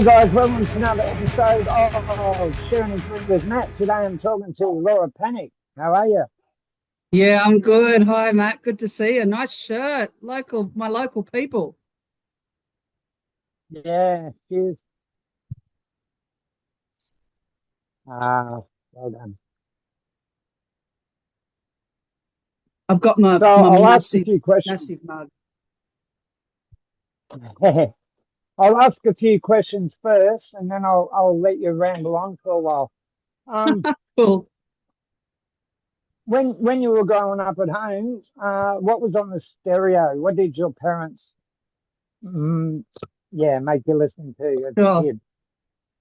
Hey guys, welcome to another episode of Sharing a Drink with Matt. Today I'm talking to Laura Panic. How are you? Yeah, I'm good. Hi, Matt. Good to see you. Nice shirt. My local people. Yeah, cheers. Well done. I've got my So my I'll ask a massive, few questions. massive mug. I'll ask a few questions first, and then I'll let you ramble on for a while. Um, Cool. when you were growing up at home, what was on the stereo? What did your parents, mm, yeah, make you listen to as a Sure. kid?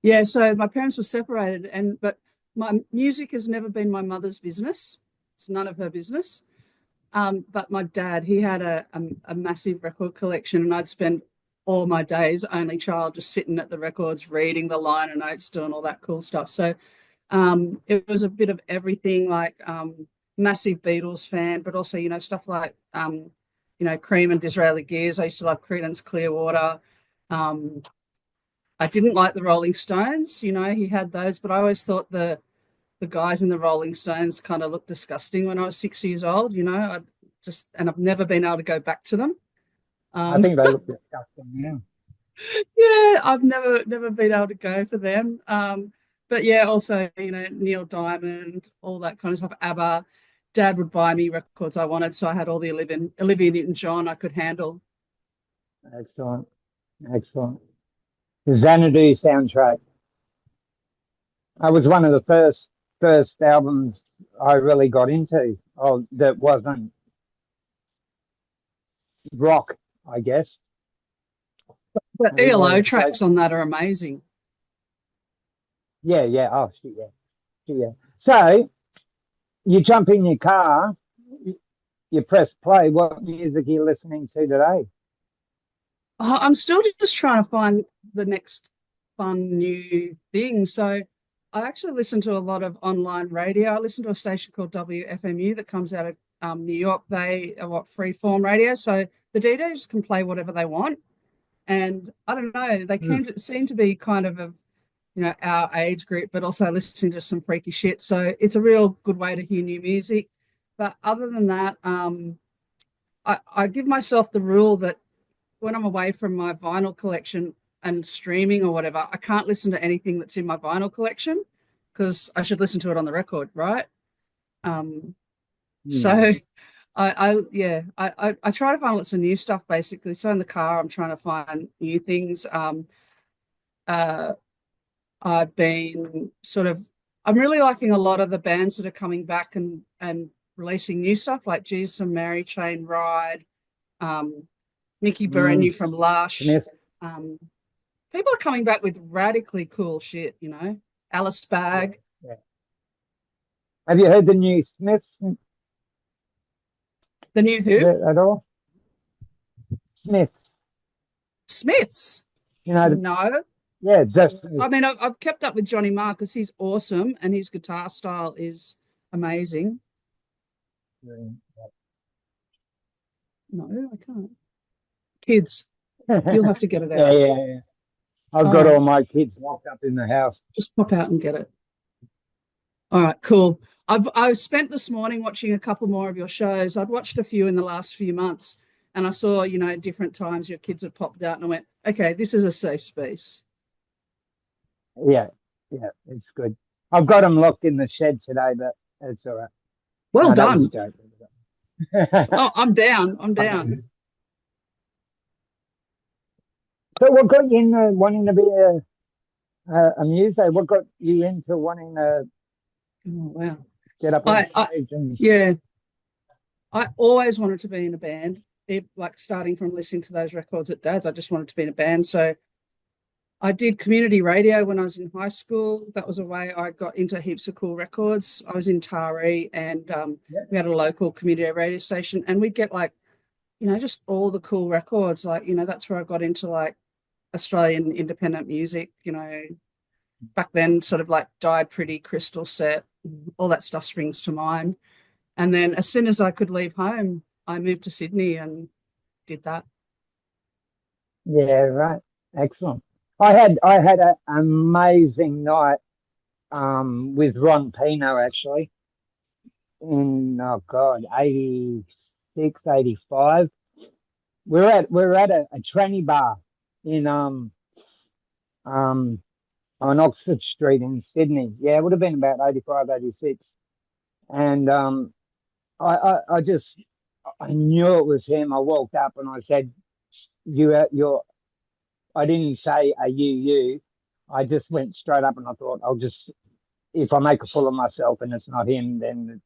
Yeah, so my parents were separated but my music has never been my mother's business. It's none of her business. But my dad, he had a massive record collection, and I'd spend all my days, only child, just sitting at the records, reading the liner notes, doing all that cool stuff. So it was a bit of everything, like massive Beatles fan, but also, stuff like, Cream and Disraeli Gears. I used to love Creedence Clearwater. Um, I didn't like the Rolling Stones. He had those, but I always thought the guys in the Rolling Stones kind of looked disgusting when I was 6 years old. And I've never been able to go back to them. I Um, think they look disgusting now. yeah, I've never been able to go for them. But yeah, also, Neil Diamond, all that kind of stuff. ABBA. Dad would buy me records I wanted, so I had all the Olivia Newton-John I could handle. Excellent, excellent. The Xanadu soundtrack. That was one of the first albums I really got into. Oh, that wasn't rock, I guess. The It ELO was like, tracks on that are amazing. yeah, yeah. Oh, shit, yeah, shit, yeah. So you jump in your car, you press play. What music are you listening to today? I'm still just trying to find the next fun new thing. So I actually listen to a lot of online radio. I listen to a station called WFMU that comes out of New York. They are freeform radio. So the DJs can play whatever they want. And I don't know, they Hmm. seem to be kind of our age group, but also listening to some freaky shit. So it's a real good way to hear new music. But other than that, I give myself the rule that when I'm away from my vinyl collection and streaming or whatever, I can't listen to anything that's in my vinyl collection because I should listen to it on the record, right? Um, Hmm. so I try to find lots of new stuff basically. So in the car, I'm trying to find new things. Uh, I've been I'm really liking a lot of the bands that are coming back and releasing new stuff like Jesus and Mary Chain Ride, um, Mickey Hmm. Berenou from Lush. Smith. Um, People are coming back with radically cool shit. Alice Yeah, Bag. yeah. Have you heard the new Smiths The new who? at all? Smiths. Smiths. You know, No. yeah, just I mean, I've kept up with Johnny Marr because he's awesome and his guitar style is amazing. No, I can't. Kids, you'll yeah, have to get it yeah, out. yeah. I've All got right, all my kids locked up in the house. just pop out and get it. All right, cool. I've spent this morning watching a couple more of your shows. I'd watched a few in the last few months, and I saw, different times your kids have popped out, and I went, okay, this is a safe space. Yeah, yeah, it's good. I've got them locked in the shed today, but it's all right. Well No, that was a done. joke. Oh, I'm down. I'm down. So, what got you into wanting to be a muso? What got you into wanting to Oh, wow. get up on I stage and yeah, I always wanted to be in a band. Like starting from listening to those records at Dad's, I just wanted to be in a band. So I did community radio when I was in high school. That was a way I got into heaps of cool records. I was in Taree, and yeah, we had a local community radio station, and we'd get like, just all the cool records. Like, that's where I got into like Australian independent music, back then, sort of like Died Pretty, Crystal Set, all that stuff springs to mind. And then as soon as I could leave home, I moved to Sydney and did that. yeah, right, excellent. I had an amazing night with Ron Pino actually in oh God, 86, 85. We're at a tranny bar in um on Oxford Street in Sydney. Yeah, it would have been about 85, 86. And I just I knew it was him. I walked up and I said, you're I didn't say are you. I just went straight up and I thought I'll just if I make a fool of myself and it's not him, then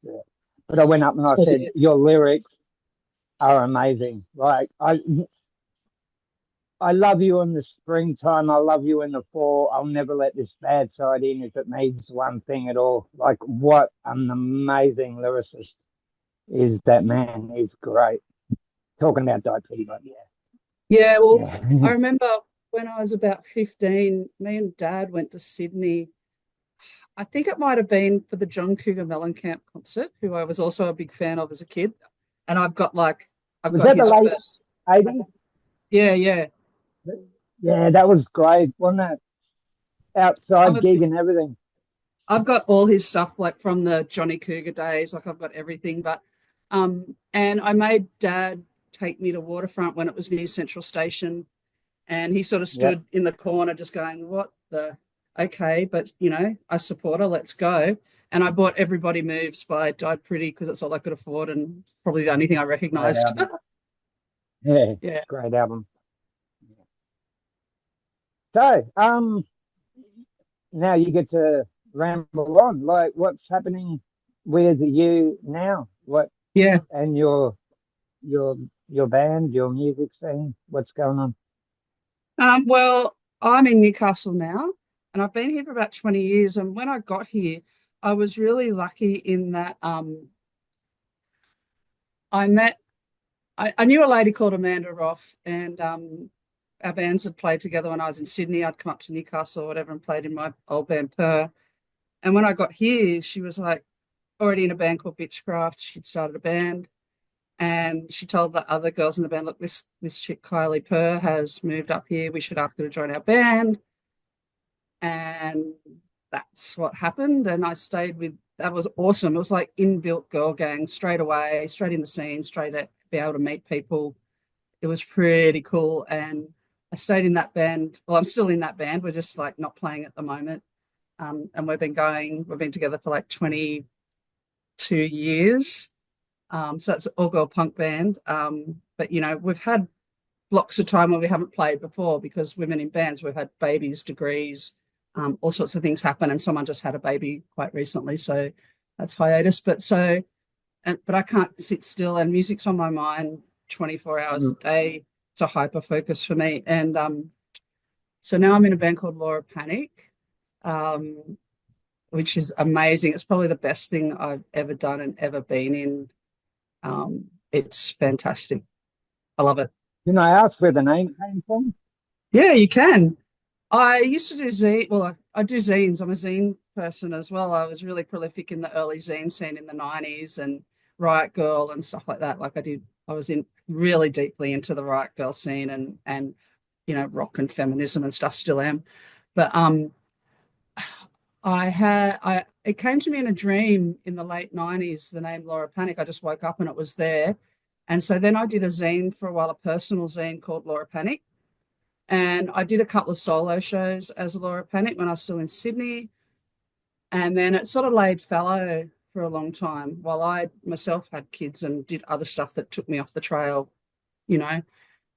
but I went up and I So said, your lyrics are amazing. Like I love you in the springtime. I love you in the fall. I'll never let this bad side in if it means one thing at all. Like what an amazing lyricist is that man. He's great. Talking about Dopey, but yeah, well, I yeah. remember when I was about 15, me and Dad went to Sydney. I think it might have been for the John Cougar Mellencamp concert, who I was also a big fan of as a kid. And I've Was got that the his late first. 80s? Yeah, yeah. Yeah, that was great, wasn't it? I'm Outside a gig and everything. I've got all his stuff like from the Johnny Cougar days, like I've got everything. But and I made Dad take me to Waterfront when it was near Central Station, and he sort of Yep. stood in the corner just going, "What the okay, but I support her, let's go." And I bought Everybody Moves by Died Pretty because it's all I could afford and probably the only thing I Great recognized. album. Yeah, Yeah. great album. So, now you get to ramble on. Like, what's happening with you now? What Yeah. and your your band, your music scene? What's going on? Well, I'm in Newcastle now, and I've been here for about 20 years. And when I got here, I was really lucky in that I met I knew a lady called Amanda Roth, and our bands had played together when I was in Sydney. I'd come up to Newcastle or whatever and played in my old band Purr. And when I got here, she was like already in a band called Bitchcraft. She'd started a band, and she told the other girls in the band, "Look, this chick Kylie Purr has moved up here. We should ask her to join our band." And that's what happened. And I stayed with that was awesome. It was like inbuilt girl gang straight away, straight in the scene, straight to be able to meet people. It was pretty cool. And I stayed in that band. Well, I'm still in that band. We're just like not playing at the moment. And we've been together for like 22 years. So it's an all girl punk band. But we've had blocks of time where we haven't played before because women in bands, we've had babies, degrees, all sorts of things happen. And someone just had a baby quite recently. So that's hiatus. But I can't sit still, and music's on my mind 24 hours a Mm. day. It's a hyper focus for me. And so now I'm in a band called Laura Panic, um, which is amazing. It's probably the best thing I've ever done and ever been in. It's fantastic. I love it. Can I ask where the name came from? Yeah, you can. I used to do zine. Well, I do zines. I'm a zine person as well. I was really prolific in the early zine scene in the 90s and Riot Girl and stuff like that. I was in really deeply into the Riot Girl scene and rock and feminism and stuff, still am. But it came to me in a dream in the late 90s, the name Laura Panic. I just woke up and it was there. And so then I did a zine for a while, a personal zine called Laura Panic. And I did a couple of solo shows as Laura Panic when I was still in Sydney. And then it sort of laid fallow for a long time while I myself had kids and did other stuff that took me off the trail, you know.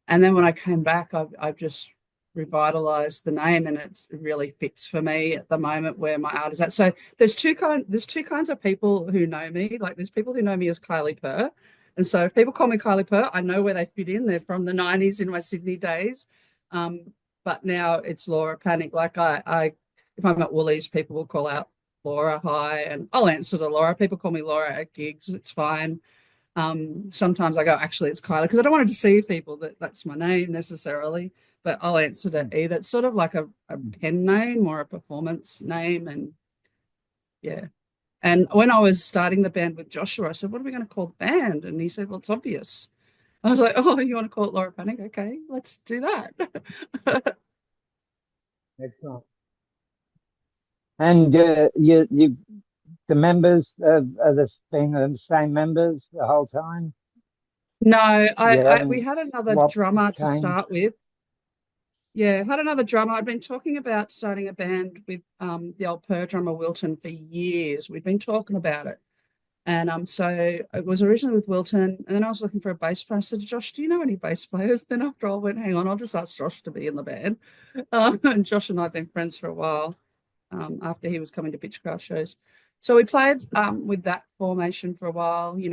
And then when I came back, I've just revitalized the name, and it really fits for me at the moment where my art is at. So there's two kinds of people who know me. Like there's people who know me as Kylie Purr. And so if people call me Kylie Purr, I know where they fit in. They're from the 90s in my Sydney days. Um, but now it's Laura Panic. Like I if I'm at Woolies, people will call out Laura, hi, and I'll answer to Laura. People call me Laura at gigs. It's fine. Sometimes I go, actually, it's Kylie, because I don't want to deceive people that that's my name necessarily, but I'll answer to either. It's sort of like a pen name or a performance name. And yeah. And when I was starting the band with Joshua, I said, what are we going to call the band? And he said, well, it's obvious. I was like, oh, you want to call it Laura Panic? Okay, let's do that. Excellent. And the members are been the same members the whole time. No, You we haven't had another swapped, drummer to changed. start with. Yeah, had another drummer. I'd been talking about starting a band with the old Purr drummer Wilton for years. We'd been talking about it. And so it was originally with Wilton, and then I was looking for a bass player. I said, Josh, do you know any bass players? Then after all, I went, hang on, I'll just ask Josh to be in the band. And Josh and I have been friends for a while after he was coming to Bitchcraft shows. So we played with that formation for a while, we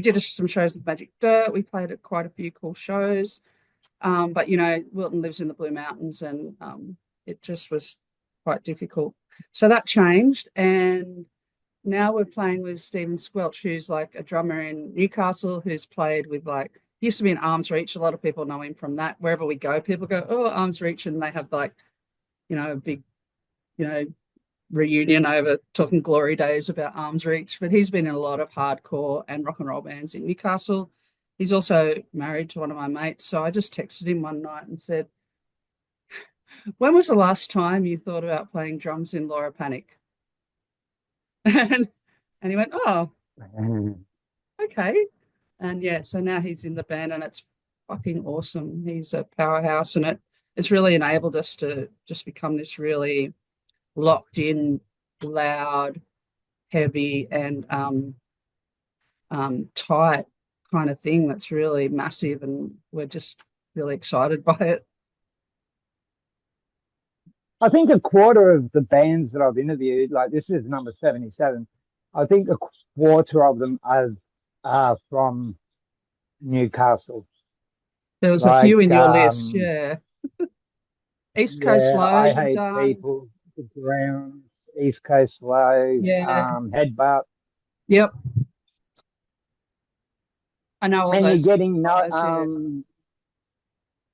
did some shows with Magic Dirt. We played at quite a few cool shows. But Wilton lives in the Blue Mountains, and it just was quite difficult. So that changed, and now we're playing with Stephen Squelch, who's like a drummer in Newcastle, who's played with he used to be in Arms Reach. A lot of people know him from that. Wherever we go, people go, oh, Arms Reach, and they have a big, reunion over talking glory days about Arms Reach. But he's been in a lot of hardcore and rock and roll bands in Newcastle. He's also married to one of my mates. So I just texted him one night and said, when was the last time you thought about playing drums in Laura Panic? and he went, oh, okay. And yeah, so now he's in the band, and it's fucking awesome. He's a powerhouse, and it's really enabled us to just become this really locked in, loud, heavy, and tight kind of thing that's really massive, and we're just really excited by it. I think a quarter of the bands that I've interviewed, like this is number 77, I think a quarter of them are from Newcastle. There was a few Like, in your list, yeah. East Coast yeah, Low, I you've Hate done, People, The Grounds, East Coast Low, yeah, Headbutt. yep. I know all And you're those getting no guys,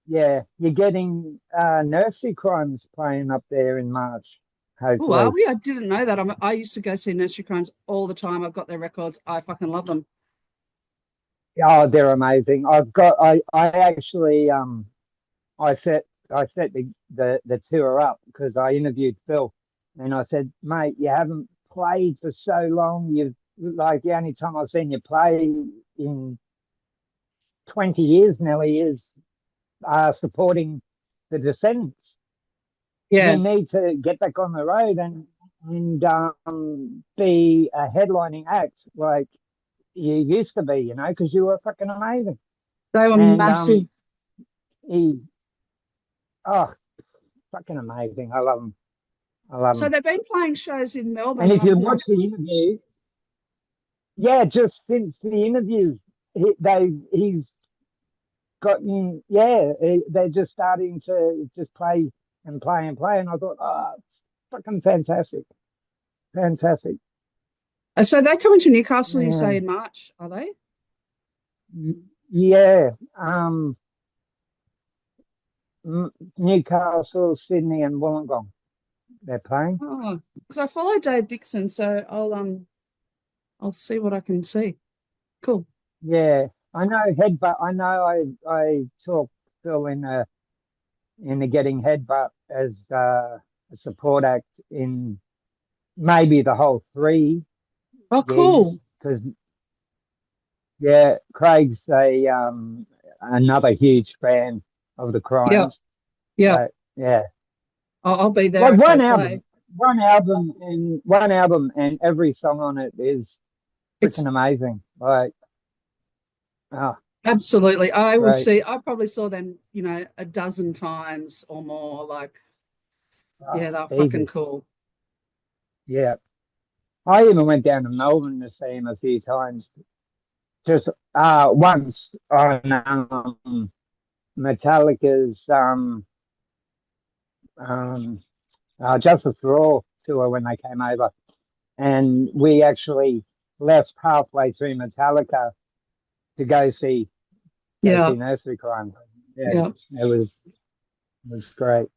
yeah. yeah, you're getting Nursery Crimes playing up there in March, Oh, are hopefully. we? I didn't know that. I used to go see Nursery Crimes all the time. I've got their records. I fucking love them. Oh, they're amazing. I actually I set the tour up because I interviewed Phil, and I said, mate, you haven't played for so long. You've like the only time I've seen you play in 20 years nearly is supporting the Descendants. You Yeah, need to get back on the road and be a headlining act like you used to be, because you were fucking amazing. they were And massive. he, oh, fucking amazing. I love him. I love So him. they've been playing shows in And Melbourne, if like you watch the interview, yeah, just since the interview, he's gotten, yeah, they're just starting to just play and play and play. And I thought, oh, it's fucking fantastic. Fantastic. so they're coming to Newcastle, you Yeah. say, in March, are they? Yeah. Newcastle, Sydney, and Wollongong. They're playing. Oh, because I follow Dave Dixon, so I'll see what I can see. Cool. Yeah, I know Headbutt. I know I talked Phil in the Getting Headbutt as a support act in maybe the whole three Oh, gigs cool. because yeah, Craig's another huge fan of the Yeah, Crimes. yeah. So yeah, I'll be there like if they play. one album, and every song on it is freaking It's amazing. Like, oh, absolutely. great. I probably saw them, a dozen times or more. Like, Oh, yeah, they're fucking easy. cool. Yeah. I even went down to Melbourne to see him a few times. Just once on Metallica's um, Justice for All tour when they came over, and we actually left halfway through Metallica to go see Yeah, Nursery Crime. Yeah, yeah. it was great.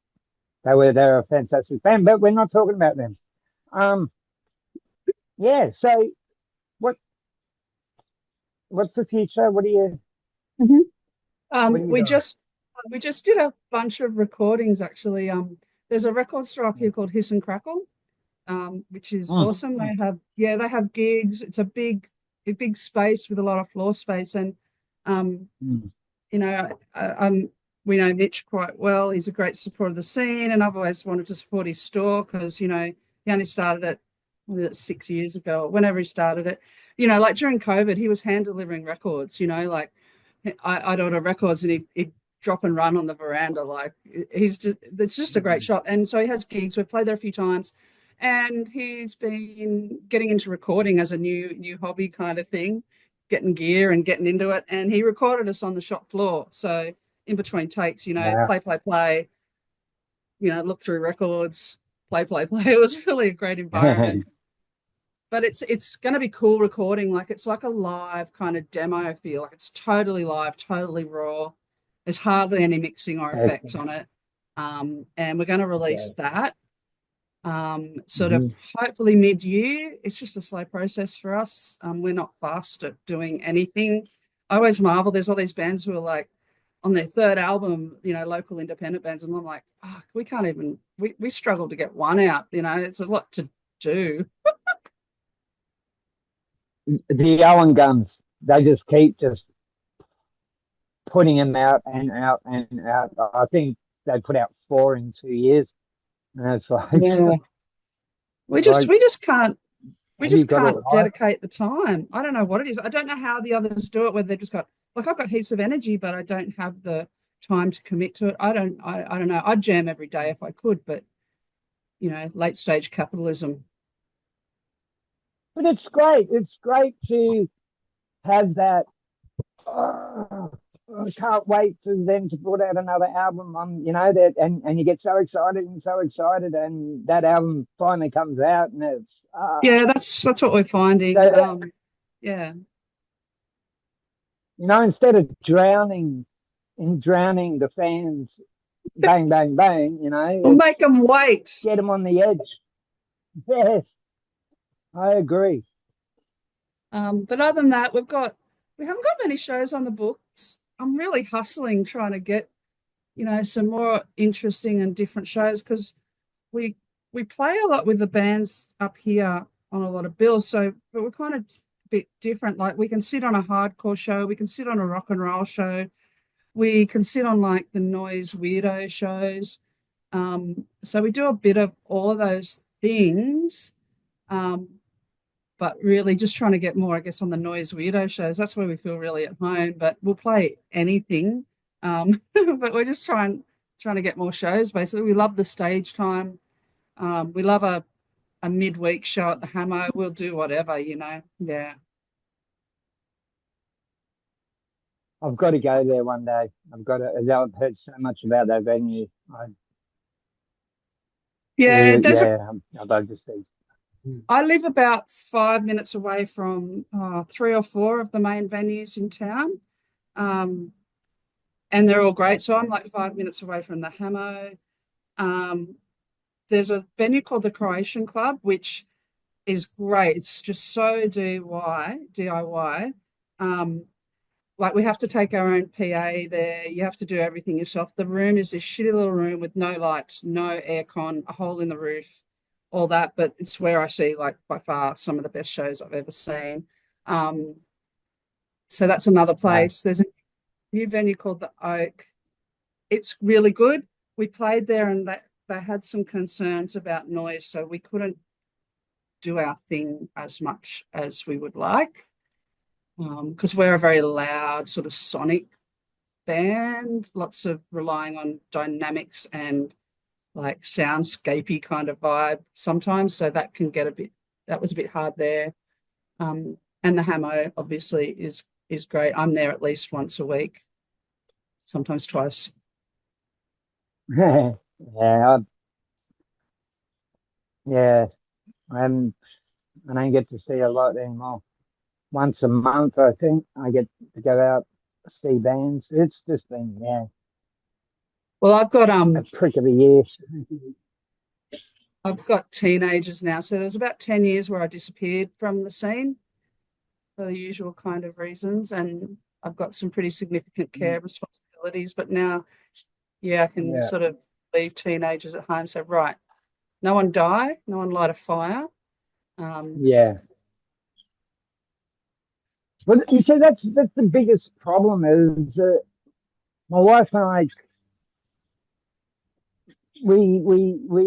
They're a fantastic band, but we're not talking about them. Um, yeah. So what what's the future? What do you Mhm. what do you We got? just We just did a bunch of recordings actually. There's a record store up here called Hiss and Crackle, which is Mm, awesome. They have gigs. It's a big space with a lot of floor space, and um, mm. you know, we know Mitch quite well. He's a great supporter of the scene, and I've always wanted to support his store because, he only started it 6 years ago, whenever he started it. Like during COVID, he was hand delivering records, like I'd order records and he'd drop and run on the veranda. Like it's just a great shop. And so he has gigs. We've played there a few times. And he's been getting into recording as a new hobby kind of thing, getting gear and getting into it. And he recorded us on the shop floor. So in between takes, Wow. play, look through records, play, play, play. It was really a great environment. But it's going to be cool recording. Like it's like a live kind of demo feel. Like it's totally live, totally raw. There's hardly any mixing or effects on it. And we're going to release that sort of Mhm. hopefully mid-year. It's just a slow process for us. We're not fast at doing anything. I always marvel. There's all these bands who are like on their third album, local independent bands, and I'm like, fuck, we can't even. We struggle to get one out. It's a lot to do. The Allen Guns, they just keep just putting them out and out and out. I think they put out four in 2 years. And it's like, Yeah, we just like, we just can't we have you just got it can't right? dedicate the time. I don't know what it is. I don't know how the others do it, whether they've just got like I've got heaps of energy, but I don't have the time to commit to it. I don't know. I'd jam every day if I could, but late stage capitalism. But it's great. It's great to have that. Oh, I can't wait for them to put out another album. That, and you get so excited and so excited, and that album finally comes out, and it's Yeah, that's what we're finding. so Yeah. instead of drowning the fans, bang bang bang. We'll make It's them wait. get them on the edge. Yes, I agree. But other than that, we haven't got many shows on the books. I'm really hustling trying to get, some more interesting and different shows because we we play a lot with the bands up here on a lot of bills. So, but we're kind of a bit different. Like we can sit on a hardcore show, we can sit on a rock and roll show, we can sit on like the noise weirdo shows. So we do a bit of all of those things. Um, but really just trying to get more, I guess, on the noise weirdo shows. That's where we feel really at home. But we'll play anything. But we're just trying to get more shows. Basically, we love the stage time. We love a midweek show at the Hamo. We'll do whatever. Yeah. I've got to go there one day. I've got to. I've heard so much about that venue. Yeah, Yeah, I'd love to see. I live about 5 minutes away from three or four of the main venues in town. Um, and they're all great. So I'm like 5 minutes away from the Hamo. Um, there's a venue called the Croatian Club, which is great. It's just so DIY. Um, like we have to take our own PA there. You have to do everything yourself. The room is this shitty little room with no lights, no aircon, a hole in the roof, all that. But it's where I see like by far some of the best shows I've ever seen. Um, so that's another Wow. place. There's a new venue called the Oak. It's really good. We played there and they had some concerns about noise, so we couldn't do our thing as much as we would like because we're a very loud sort of sonic band, lots of relying on dynamics and like soundscapey kind of vibe sometimes. So that was a bit hard there. And the Hamo obviously is great. I'm there at least once a week, sometimes twice. Yeah, yeah. Um, I don't get to see a lot anymore. Once a month, I think I get to go out see bands. It's just been Well, a prick of a year. I've got teenagers now, so there was about 10 years where I disappeared from the scene for the usual kind of reasons, and I've got some pretty significant care responsibilities. But now Yeah, I can Yeah, sort of leave teenagers at home. So, right, no one die, no one light a fire. Um, yeah. But you see, that's the biggest problem is that my wife and I, we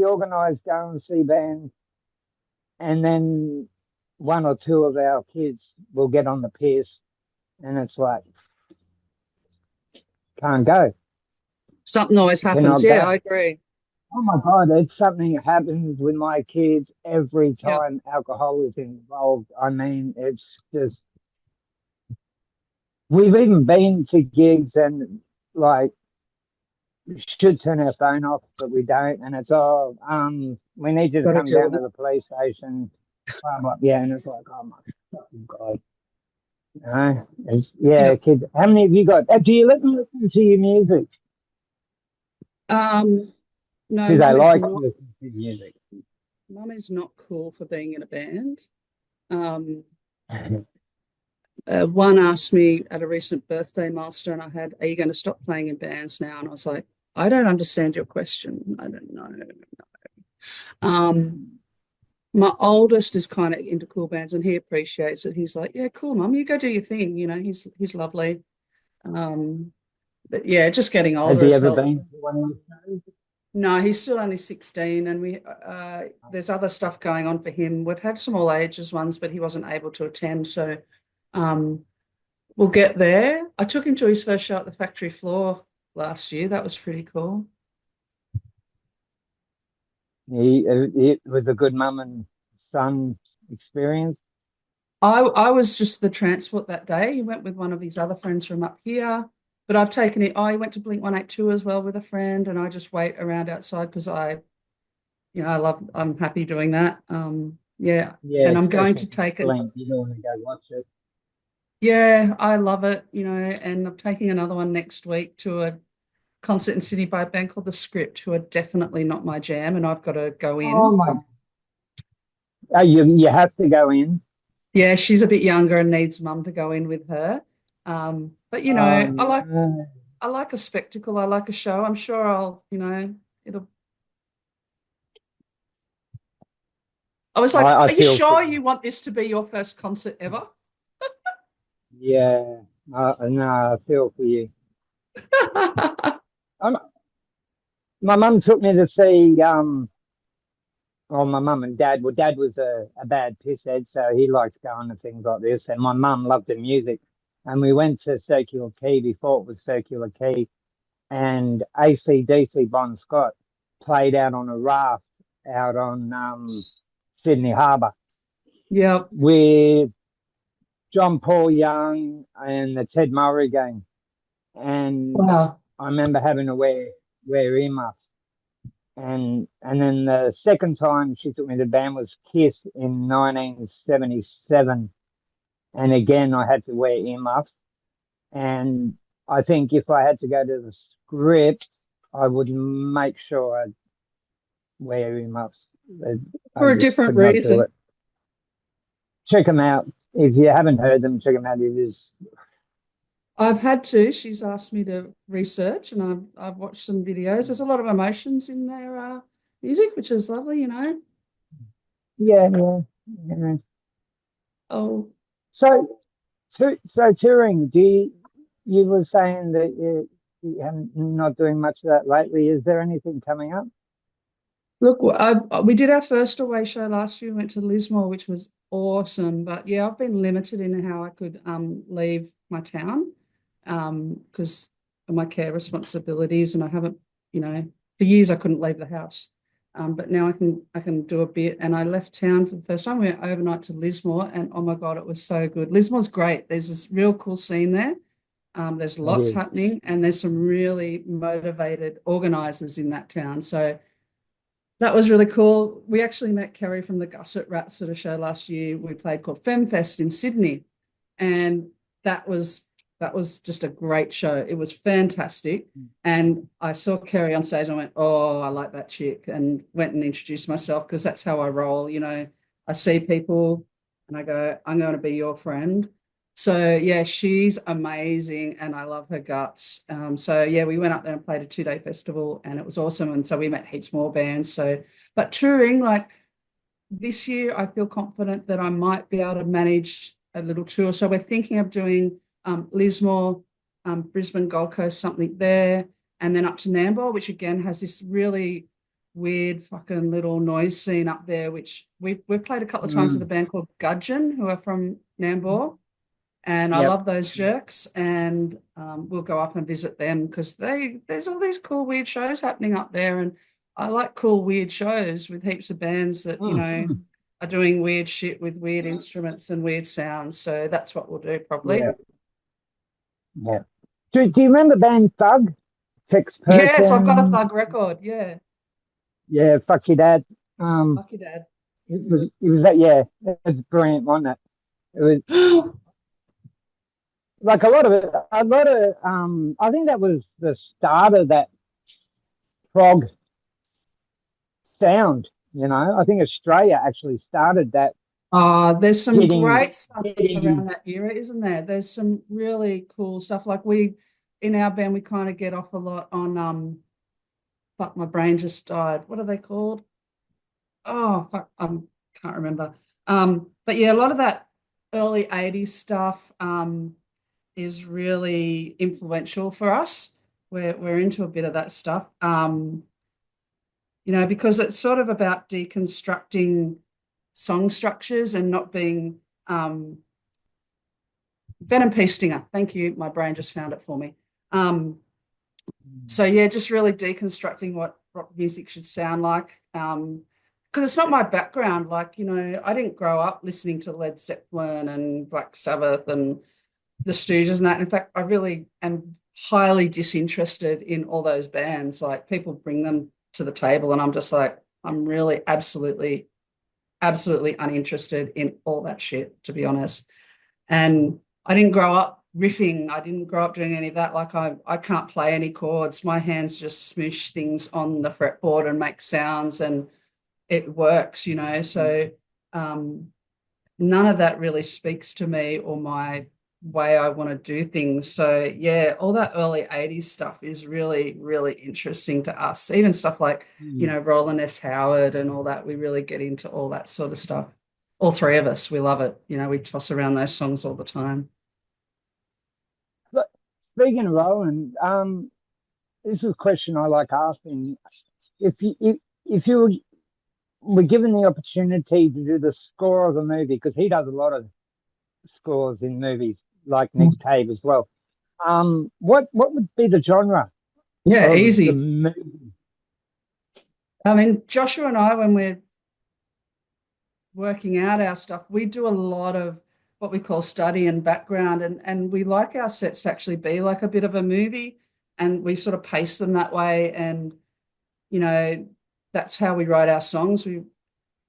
organise go and see bands, and then one or two of our kids will get on the piss, and it's like can't go, Something always happens. cannot go. Yeah, I agree. Oh my God, it's something that happens with my kids every Yeah. time alcohol is involved. I mean, it's just, we've even been to gigs and like, we should turn our phone off, but we don't. And it's, oh, we need you to Got to come deal down with to it. the police station. Blah, blah. Yeah, and it's like, oh my fucking God. You know, it's, yeah, Yeah. kids. How many have you got? Do you let them listen to your music? No, Do they like to listen to your music? mum is not cool for being in a band. Um, one asked me at a recent birthday milestone I had, "Are you going to stop playing in bands now?" And I was like, "I don't understand your question. I don't know." Um, my oldest is kind of into cool bands, and he appreciates it. He's like, "Yeah, cool, mum. You go do your thing." You know, he's lovely. Um, but yeah, just getting Has older he has ever helped. been to one of your shows? No, he's still only 16, and we there's other stuff going on for him. We've had some all ages ones, but he wasn't able to attend, so um, we'll get there. I took him to his first show at the factory floor last year. That was pretty cool. It was a good mum and son experience. I was just the transport that day. He went with one of his other friends from up here, but I've taken it. I went to Blink 182 as well with a friend, and I just wait around outside because I'm happy doing that. Yeah, Yeah, and I'm going especially to if it's take it. Blink. You don't want to go watch it. Yeah, I love it, and I'm taking another one next week to a concert in Sydney by a band called The Script, who are definitely not my jam, and I've got to go Oh in. my! Oh, you have to go in. Yeah, she's a bit younger and needs mum to go in with her. But No. I like a spectacle. I like a show. I'm sure it'll. I was like, I "Are you feel for sure you. you want this to be your first concert ever?" Yeah, no, I feel for you. Um, my mum took me to see well, my mum and dad. Well, dad was a bad pisshead, so he liked going to things like this, and my mum loved the music. And we went to Circular Quay before it was Circular Quay, and AC/DC Bon Scott played out on a raft out on Sydney Harbour Yep. with John Paul Young and the Ted Murray game. And Wow. I remember having to wear earmuffs. And then the second time she took me to the band was Kiss in 1977. And again I had to wear earmuffs. And I think if I had to go to the Script, I would make sure I'd wear earmuffs. I For a just different could not do reason. it. Check them out. If you haven't heard them, check them out. It is, I've had to. She's asked me to research, and I've watched some videos. There's a lot of emotions in their music, which is lovely. yeah, yeah, yeah. Oh, So, so touring, you were saying that you haven't not doing much of that lately. Is there anything coming up? look, we did our first away show last year. We went to Lismore, which was awesome. But yeah, I've been limited in how I could leave my town because of my care responsibilities, and I haven't, for years I couldn't leave the house. But now I can do a bit. And I left town for the first time. We went overnight to Lismore, and oh my God, it was so good. Lismore's great. There's this real cool scene there. There's It lots is. happening, and there's some really motivated organisers in that town. So that was really cool. We actually met Kerry from the Gusset Rats at a show last year we played called FemFest in Sydney, and that was that was just a great show. It was fantastic, and I saw Kerry on stage. And I went, "Oh, I like that chick," and went and introduced myself because that's how I roll. I see people, and I go, "I'm going to be your friend." So yeah, she's amazing and I love her guts. So yeah, we went up there and played a 2 day festival and it was awesome. And so we met heaps more bands. So, but touring, like this year, I feel confident that I might be able to manage a little tour. So we're thinking of doing Lismore, Brisbane, Gold Coast, something there, and then up to Nambour, which again has this really weird fucking little noise scene up there, which we've played a couple of times with a Mm, band called Gudgeon, who are from Nambour. And I yep. love those jerks, and we'll go up and visit them because there's all these cool weird shows happening up there, and I like cool weird shows with heaps of bands that Mm, are doing weird shit with weird instruments and weird sounds. So that's what we'll do probably. yeah, yeah. Do you remember band Thug? Tex Yes, I've got a Perkin? Thug record. Yeah, Yeah, fuck your dad. Um, lucky dad. it was that, yeah, it's brilliant, wasn't it? It was like I think that was the start of that prog sound, I think Australia actually started that There's some getting, great stuff around getting, that era, isn't there? There's some really cool stuff. Like in our band, we kind of get off a lot on fuck, my brain just died. What are they called? Oh, fuck, can't remember. But yeah, a lot of that early 80s stuff is really influential for us. We're into a bit of that stuff. Because it's sort of about deconstructing song structures and not being Venom P. Stinger. Thank you. My brain just found it for me. Um, so yeah, just really deconstructing what rock music should sound like. Because it's not my background. Like, I didn't grow up listening to Led Zeppelin and Black Sabbath and the Stooges and that. In fact, I really am highly disinterested in all those bands. Like people bring them to the table and I'm just like, I'm really absolutely, absolutely uninterested in all that shit, to be honest. And I didn't grow up riffing. I didn't grow up doing any of that. Like I can't play any chords. My hands just smoosh things on the fretboard and make sounds and it works. So um, none of that really speaks to me or my way I want to do things. So yeah, all that early 80s stuff is really, really interesting to us. Even stuff like, mm. Roland S. Howard and all that. We really get into all that sort of stuff. All three of us, we love it. We toss around those songs all the time. But speaking of Roland, this is a question I like asking. If you were given the opportunity to do the score of a movie, because he does a lot of scores in movies, like Nick Cave as well. What would be the genre Yeah, of the easy. movie? I mean, Joshua and I, when we're working out our stuff, we do a lot of what we call study and background, and we like our sets to actually be like a bit of a movie, and we sort of pace them that way, and you know that's how we write our songs. We're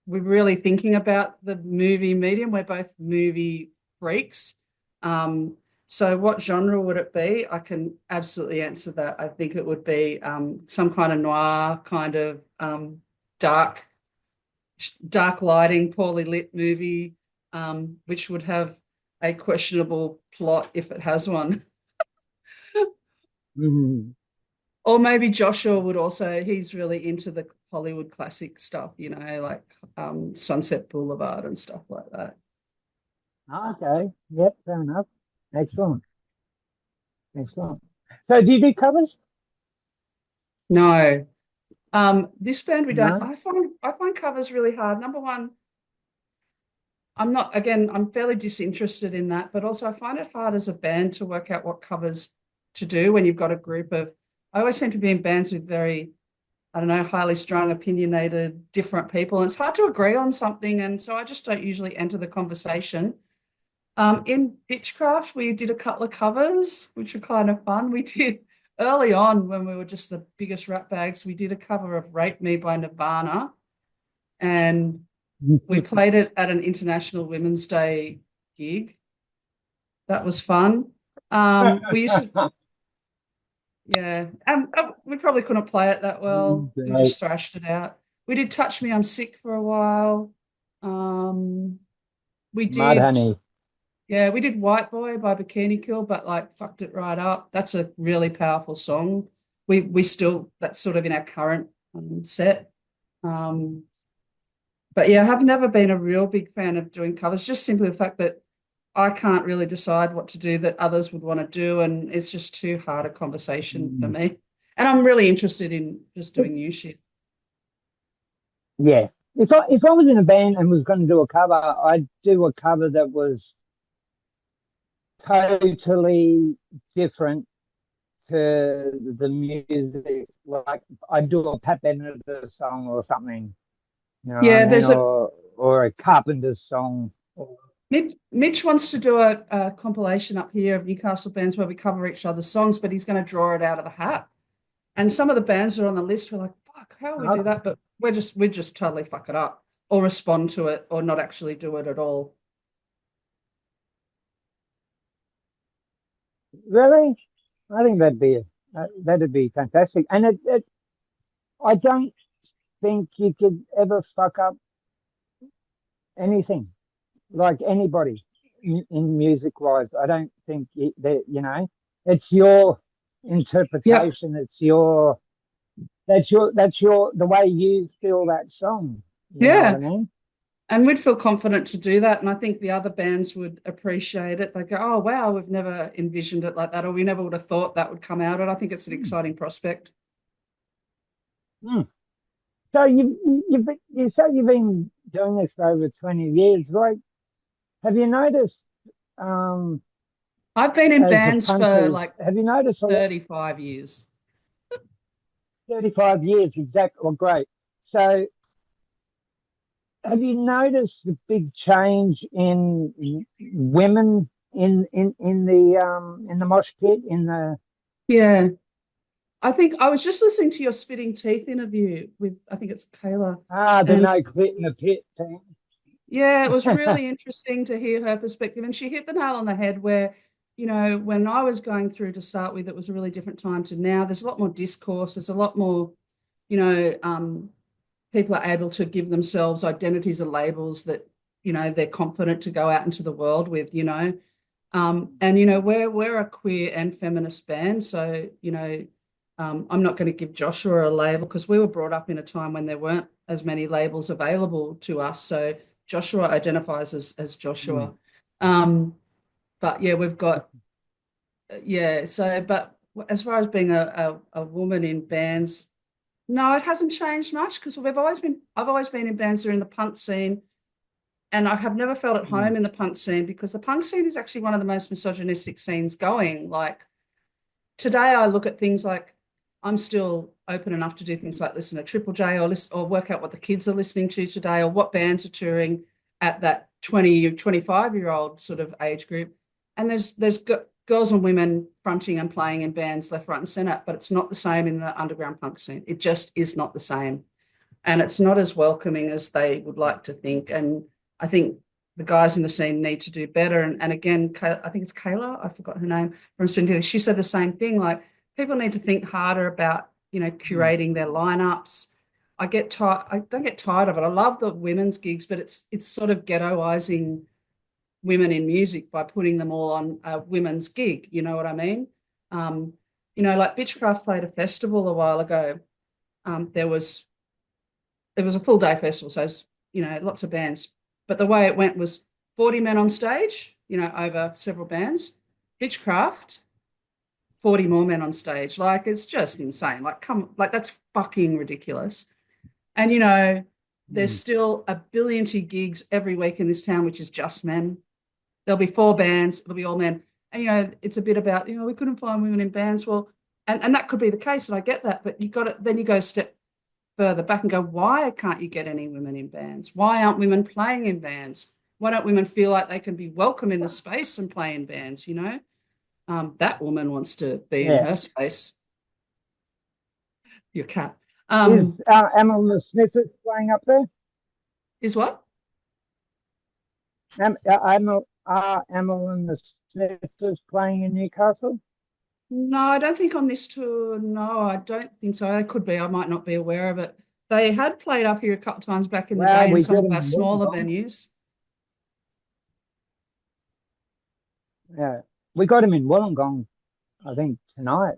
really thinking about the movie medium. We're both movie freaks. Um, so what genre would it be? I can absolutely answer that. I think it would be some kind of noir, kind of dark dark lighting, poorly lit movie, which would have a questionable plot if it has one. Mhm. Or maybe Joshua would also, he's really into the Hollywood classic stuff, like Sunset Boulevard and stuff like that. Okay. Yep. Fair enough. Excellent. Excellent. So, do you do covers? No. This band we don't, No. I find covers really hard. Number one, I'm fairly disinterested in that, but also I find it hard as a band to work out what covers to do when you've got a group of, I always seem to be in bands with very, I don't know, highly strung, opinionated, different people. And it's hard to agree on something. And so I just don't usually enter the conversation. In Bitchcraft, we did a couple of covers, which were kind of fun. We did early on when we were just the biggest rat bags, we did a cover of Rape Me by Nirvana. And we played it at an International Women's Day gig. That was fun. We used to, yeah, we probably couldn't play it that well. We Great. just thrashed it out. We did Touch Me, I'm Sick for a while. Um, we did, Mudhoney. Yeah, we did White Boy by Bikini Kill, but like fucked it right up. That's a really powerful song. We still that's sort of in our current set. Um, but yeah, I have never been a real big fan of doing covers, just simply the fact that I can't really decide what to do that others would want to do, and it's just too hard a conversation for Mm. me. And I'm really interested in just doing new shit. Yeah. If I was in a band and was going to do a cover, I'd do a cover that was totally different to the music. Like I'd do a Pat Benatar song or something, you know what I Yeah, mean, there's a or a Carpenter's song. Mitch wants to do a compilation up here of Newcastle bands where we cover each other's songs, but he's going to draw it out of the hat. And some of the bands that are on the list were like, fuck, how will we do that? But we just totally fuck it up or respond to it or not actually do it at all. Really, I think that'd be fantastic. And I don't think you could ever fuck up anything, like anybody in music wise. I don't think that, it's your Yep. interpretation. That's your the way you feel that song. You know what I Yeah. mean? And we'd feel confident to do that. And I think the other bands would appreciate it. They go, oh, wow, we've never envisioned it like that, or we never would have thought that would come out. And I think it's an Mm. exciting prospect. Mm. So you say you've been doing this for over 20 years. Like, have you noticed, um, I've been in as the bands for punches, like have you noticed a lot? 35 years. 35 years, exactly. Well, great. So have you noticed the big change in women in the mosh pit in the Yeah. I think I was just listening to your Spitting Teeth interview with, I think it's Kayla. the And no quit in the pit thing? yeah, it was really interesting to hear her perspective. And she hit the nail on the head where, when I was going through to start with, it was a really different time to now. There's a lot more discourse. There's a lot more, you know, um, people are able to give themselves identities or labels that, they're confident to go out into the world with. And we're a queer and feminist band, so I'm not going to give Joshua a label because we were brought up in a time when there weren't as many labels available to us. So Joshua identifies as Mm. Joshua. Um, but yeah, we've got yeah. So, but as far as being a woman in bands, no, it hasn't changed much because I've always been in bands that are in the punk scene, and I have never felt at Mm. home in the punk scene because the punk scene is actually one of the most misogynistic scenes going. Like today, I look at things like I'm still open enough to do things like listen to Triple J or work out what the kids are listening to today or what bands are touring at that 20, 25-year-old sort of age group. And there's girls and women fronting and playing in bands left, right, and center, but it's not the same in the underground punk scene. It just is not the same and it's not as welcoming as they would like to think. And I think the guys in the scene need to do better. And again, I think it's Kayla, I forgot her name from Swindon. She said the same thing. Like people need to think harder about Mm. curating their lineups. I get tired. I don't get tired of it. I love the women's gigs, but it's sort of ghettoizing women in music by putting them all on a women's gig. You know what I mean? Um, like Bitchcraft played a festival a while ago. There was it was a full day festival, so lots of bands. But the way it went was 40 men on stage, over several bands. Bitchcraft, 40 more men on stage. Like it's just insane. Like that's fucking ridiculous. And there's Mm. still a billion gigs every week in this town, which is just men. There'll be four bands, it'll be all men. And it's a bit about, we couldn't find women in bands. Well, and that could be the case, and I get that, but you got it, then you go a step further back and go, why can't you get any women in bands? Why aren't women playing in bands? Why don't women feel like they can be welcome in the space and play in bands? That woman wants to be in Yeah. her space. Your cat. Is Um, Emma and the Sniffers playing up there? is what? Emma and the Sniffers playing in Newcastle? No, I don't think on this tour. No, I don't think so. It could be. I might not be aware of it. They had played up here a couple of times back in the Well, day in we some get of our them. smaller venues. Yeah. We got him in Wollongong, I think tonight.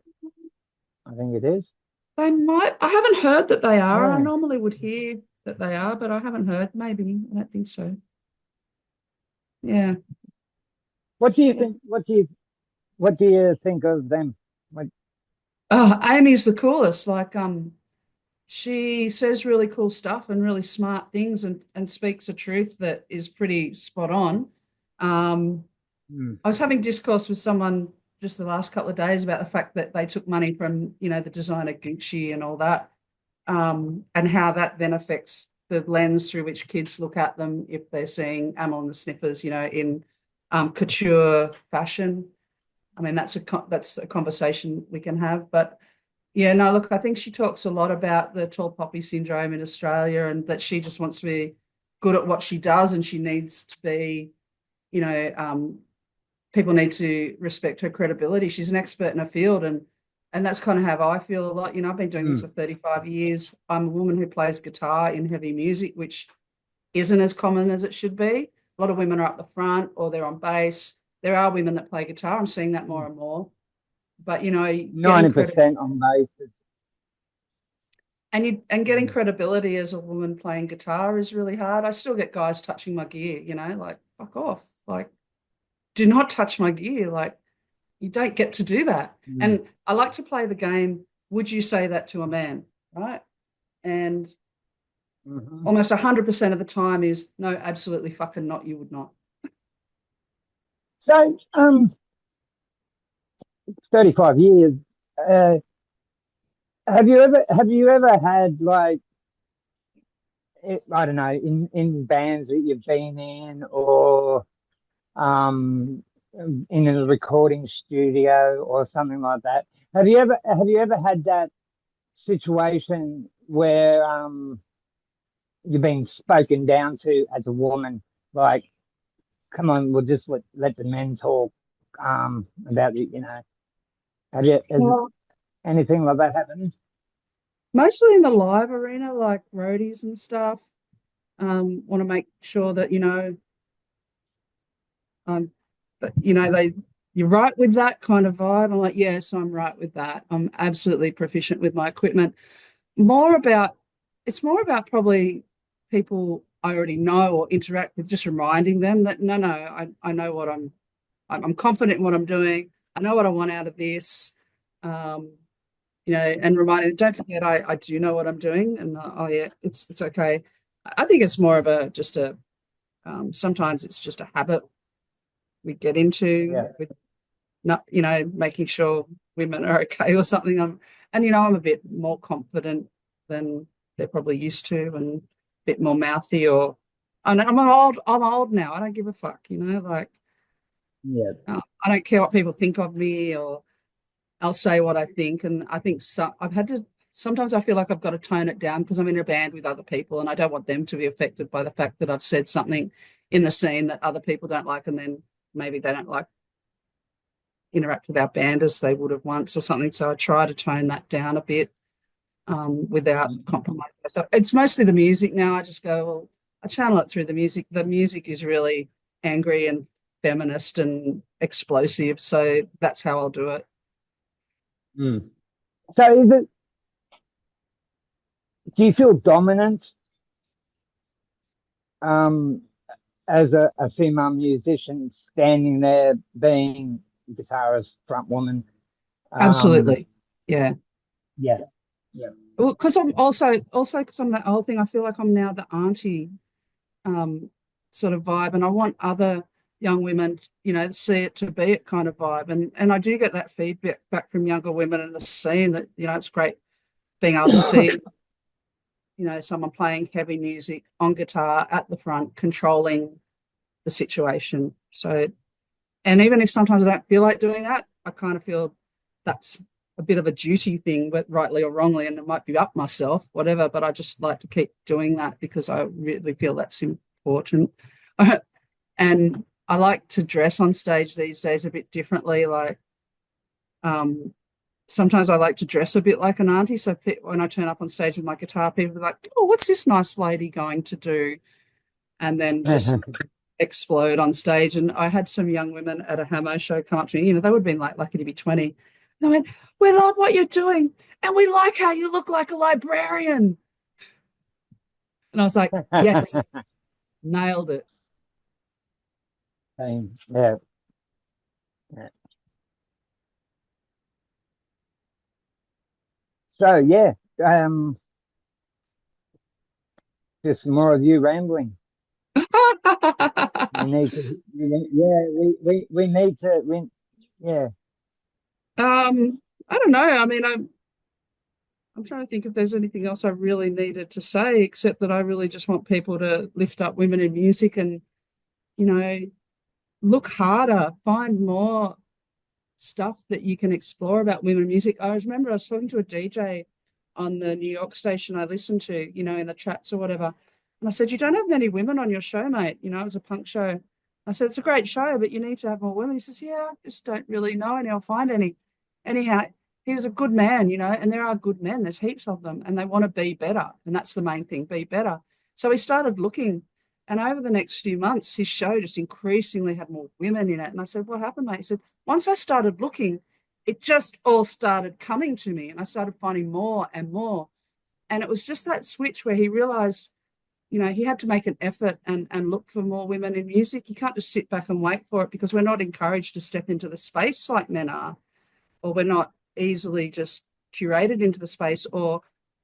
I think it is. They might. I haven't heard that they are, and I Yeah. normally would hear that they are, but I haven't heard. Maybe. I don't think so. Yeah. What do you think? What do you think of them? Like, Oh, Amy's the coolest. Like, she says really cool stuff and really smart things and speaks a truth that is pretty spot on. Um, mm, I was having discourse with someone just the last couple of days about the fact that they took money from, the designer Gucci and all that, and how that then affects the lens through which kids look at them if they're seeing Amel and the Sniffers, in couture fashion. I mean, that's a conversation we can have, but yeah, no, look, I think she talks a lot about the tall poppy syndrome in Australia and that she just wants to be good at what she does and she needs to be, you know, people need to respect her credibility. She's an expert in her field and that's kind of how I feel a lot. I've been doing this mm, for 35 years. I'm a woman who plays guitar in heavy music, which isn't as common as it should be. A lot of women are up the front or they're on bass. There are women that play guitar. I'm seeing that more mm. and more. But getting credit 90% on basis. and getting Mm, credibility as a woman playing guitar is really hard. I still get guys touching my gear, like fuck off. Like, do not touch my gear. Like, you don't get to do that. mm, And I like to play the game, would you say that to a man? Right. And mhm. almost 100% of the time is no, absolutely fucking not. You would not. So, 35 years. Uh, have you ever had like, I don't know, in bands that you've been in, or um, in a recording studio or something like that? Have you ever had that situation where you've been spoken down to as a woman? Like, come on, we'll just let the men talk about it. Has Well, anything like that happened? mostly in the live arena, like roadies and stuff. Want to make sure that, Um, but you're right with that kind of vibe. I'm like, yes, I'm right with that. I'm absolutely proficient with my equipment. More about, it's more about probably people I already know or interact with, just reminding them that no, I know what I'm confident in what I'm doing. I know what I want out of this. Um, and reminding, don't forget, I do know what I'm doing, and oh yeah, it's okay. I think it's more of sometimes it's just a habit we get into Yeah. with not, making sure women are okay or something. I'm a bit more confident than they're probably used to and a bit more mouthy or I'm old now. I don't give a fuck, like Yeah. I don't care what people think of me or I'll say what I think. And I think sometimes I feel like I've got to tone it down because I'm in a band with other people and I don't want them to be affected by the fact that I've said something in the scene that other people don't like and then maybe they don't like interact with our band as they would have once or something. So I try to tone that down a bit without compromising. So it's mostly the music now. I just go, well, I channel it through the music. The music is really angry and feminist and explosive. So that's how I'll do it. Mm. So, do you feel dominant um, as a female musician standing there being guitarist, front woman? Um, Absolutely. Yeah. yeah, yeah. Well, because I'm also because I'm that old thing, I feel like I'm now the auntie um, sort of vibe, and I want other young women, to see it to be it kind of vibe, and I do get that feedback back from younger women in the scene that it's great being able to see, someone playing heavy music on guitar at the front, controlling the situation. So, and even if sometimes I don't feel like doing that, I kind of feel that's a bit of a duty thing, but rightly or wrongly, and it might be up myself, whatever. But I just like to keep doing that because I really feel that's important. And I like to dress on stage these days a bit differently. Like um, sometimes I like to dress a bit like an auntie. So when I turn up on stage with my guitar, people are like, "Oh, what's this nice lady going to do?" And then just explode on stage. And I had some young women at a Hamo show come up to me, they would have been like lucky to be 20. They went, "We love what you're doing, and we like how you look like a librarian." And I was like, yes, nailed it. Yeah, yeah. So yeah, just more of you rambling. We need to, yeah, we need to, yeah, I don't know. I mean, I'm trying to think if there's anything else I really needed to say, except that I really just want people to lift up women in music and, you know, look harder, find more stuff that you can explore about women in music. I remember I was talking to a DJ on the New York station I listened to, in the chats or whatever. And I said, "You don't have many women on your show, mate." It was a punk show. I said, "It's a great show, but you need to have more women." He says, "Yeah, I just don't really know any. I'll find any." Anyhow, he was a good man, and there are good men. There's heaps of them, and they want to be better. And that's the main thing, be better. So he started looking. And over the next few months, his show just increasingly had more women in it. And I said, "What happened, mate?" He said, "Once I started looking, it just all started coming to me. And I started finding more and more. And it was just that switch where he realized, he had to make an effort and look for more women in music. You can't just sit back and wait for it because we're not encouraged to step into the space like men are, or we're not easily just curated into the space. Or,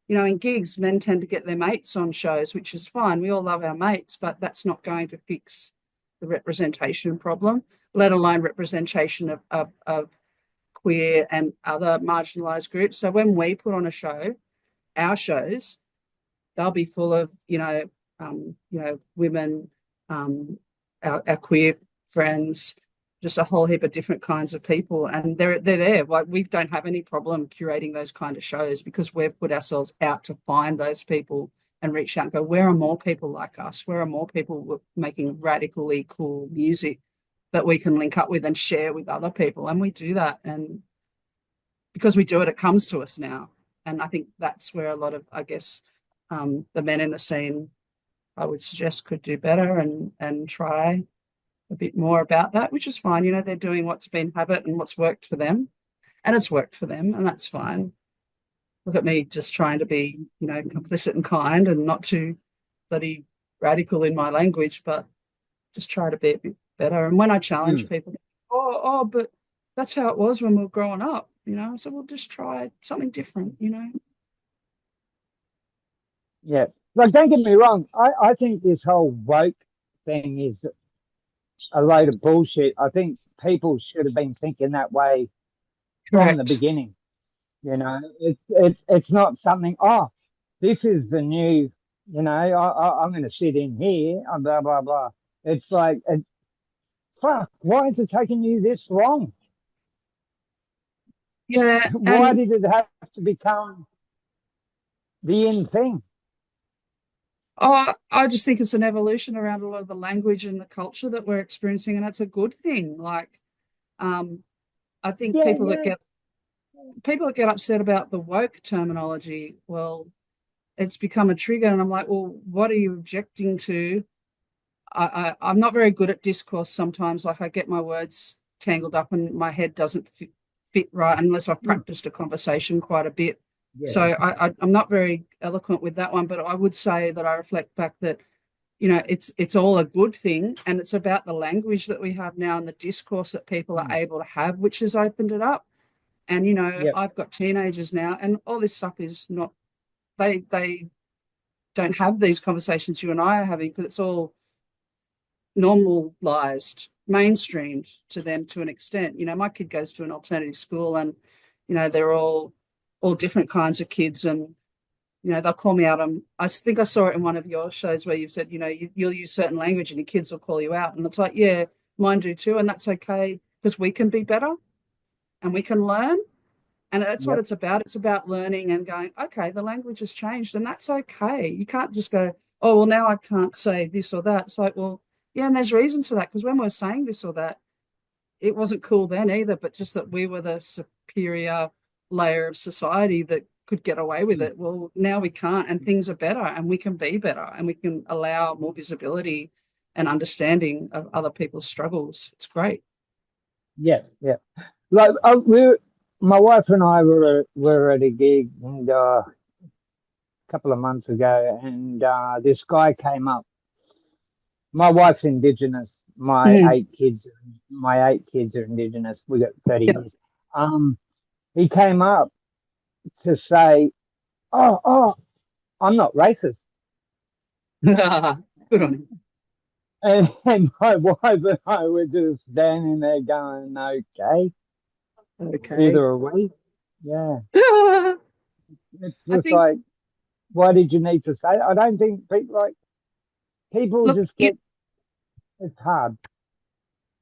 in gigs, men tend to get their mates on shows, which is fine. We all love our mates, but that's not going to fix the representation problem, let alone representation of queer and other marginalized groups. So when we put on a show, our shows, they'll be full of, women, our queer friends, just a whole heap of different kinds of people, and they're there. Like, we don't have any problem curating those kind of shows because we've put ourselves out to find those people and reach out and go, where are more people like us? Where are more people making radically cool music that we can link up with and share with other people? And we do that, and because we do it, it comes to us now. And I think that's where a lot of, I guess, the men in the scene, I would suggest, could do better and try a bit more about that, which is fine. They're doing what's been habit and what's worked for them, and it's worked for them, and that's fine. Look at me just trying to be, complicit and kind and not too bloody radical in my language, but just try to be a bit better. And when I challenge people, but that's how it was when we were growing up, so we'll just try something different. yeah. Like, don't get me wrong. I think this whole woke thing is a load of bullshit. I think people should have been thinking that way from the Correct. beginning. It's not something. Oh, this is the new. I'm going to sit in here and blah blah blah. It's like, fuck. Why is it taking you this long? Yeah, Why and did it have to become the in thing? I just think it's an evolution around a lot of the language and the culture that we're experiencing, and it's a good thing. Like, um, I think Yeah, yeah, people that get upset about the woke terminology, well, it's become a trigger, and I'm like, well, what are you objecting to? I'm not very good at discourse sometimes. Like, I get my words tangled up, and my head doesn't fit right unless I've mm, practiced a conversation quite a bit. So yeah. I'm not very eloquent with that one, but I would say that I reflect back that, it's all a good thing, and it's about the language that we have now and the discourse that people are Mm, able to have, which has opened it up. And yep. I've got teenagers now, and all this stuff is not, they don't have these conversations you and I are having because it's all normalized, mainstreamed to them to an extent. My kid goes to an alternative school, and they're all different kinds of kids, and they'll call me out on, I think I saw it in one of your shows where you've said, you'll use certain language and your kids will call you out. And it's like, yeah, mine do too. And that's okay because we can be better and we can learn. And that's what Yep. it's about. It's about learning and going, okay, the language has changed and that's okay. You can't just go, oh, well, now I can't say this or that. It's like, well, yeah, and there's reasons for that because when we're saying this or that, it wasn't cool then either, but just that we were the superior layer of society that could get away with Mm, it. Well, now we can't, and things are better, and we can be better, and we can allow more visibility and understanding of other people's struggles. It's great. Yeah, yeah. Like my wife and I were at a gig and a couple of months ago, and this guy came up. My wife's Indigenous. Mm. My 8 kids are Indigenous. We got 30 Yeah. years. Um, he came up to say, "Oh, I'm not racist," Good on him. and my wife and I were just standing there going, "Okay, Okay. neither are we." Yeah, I it's just think, like, why did you need to say that? I don't think people look, just get, it's hard.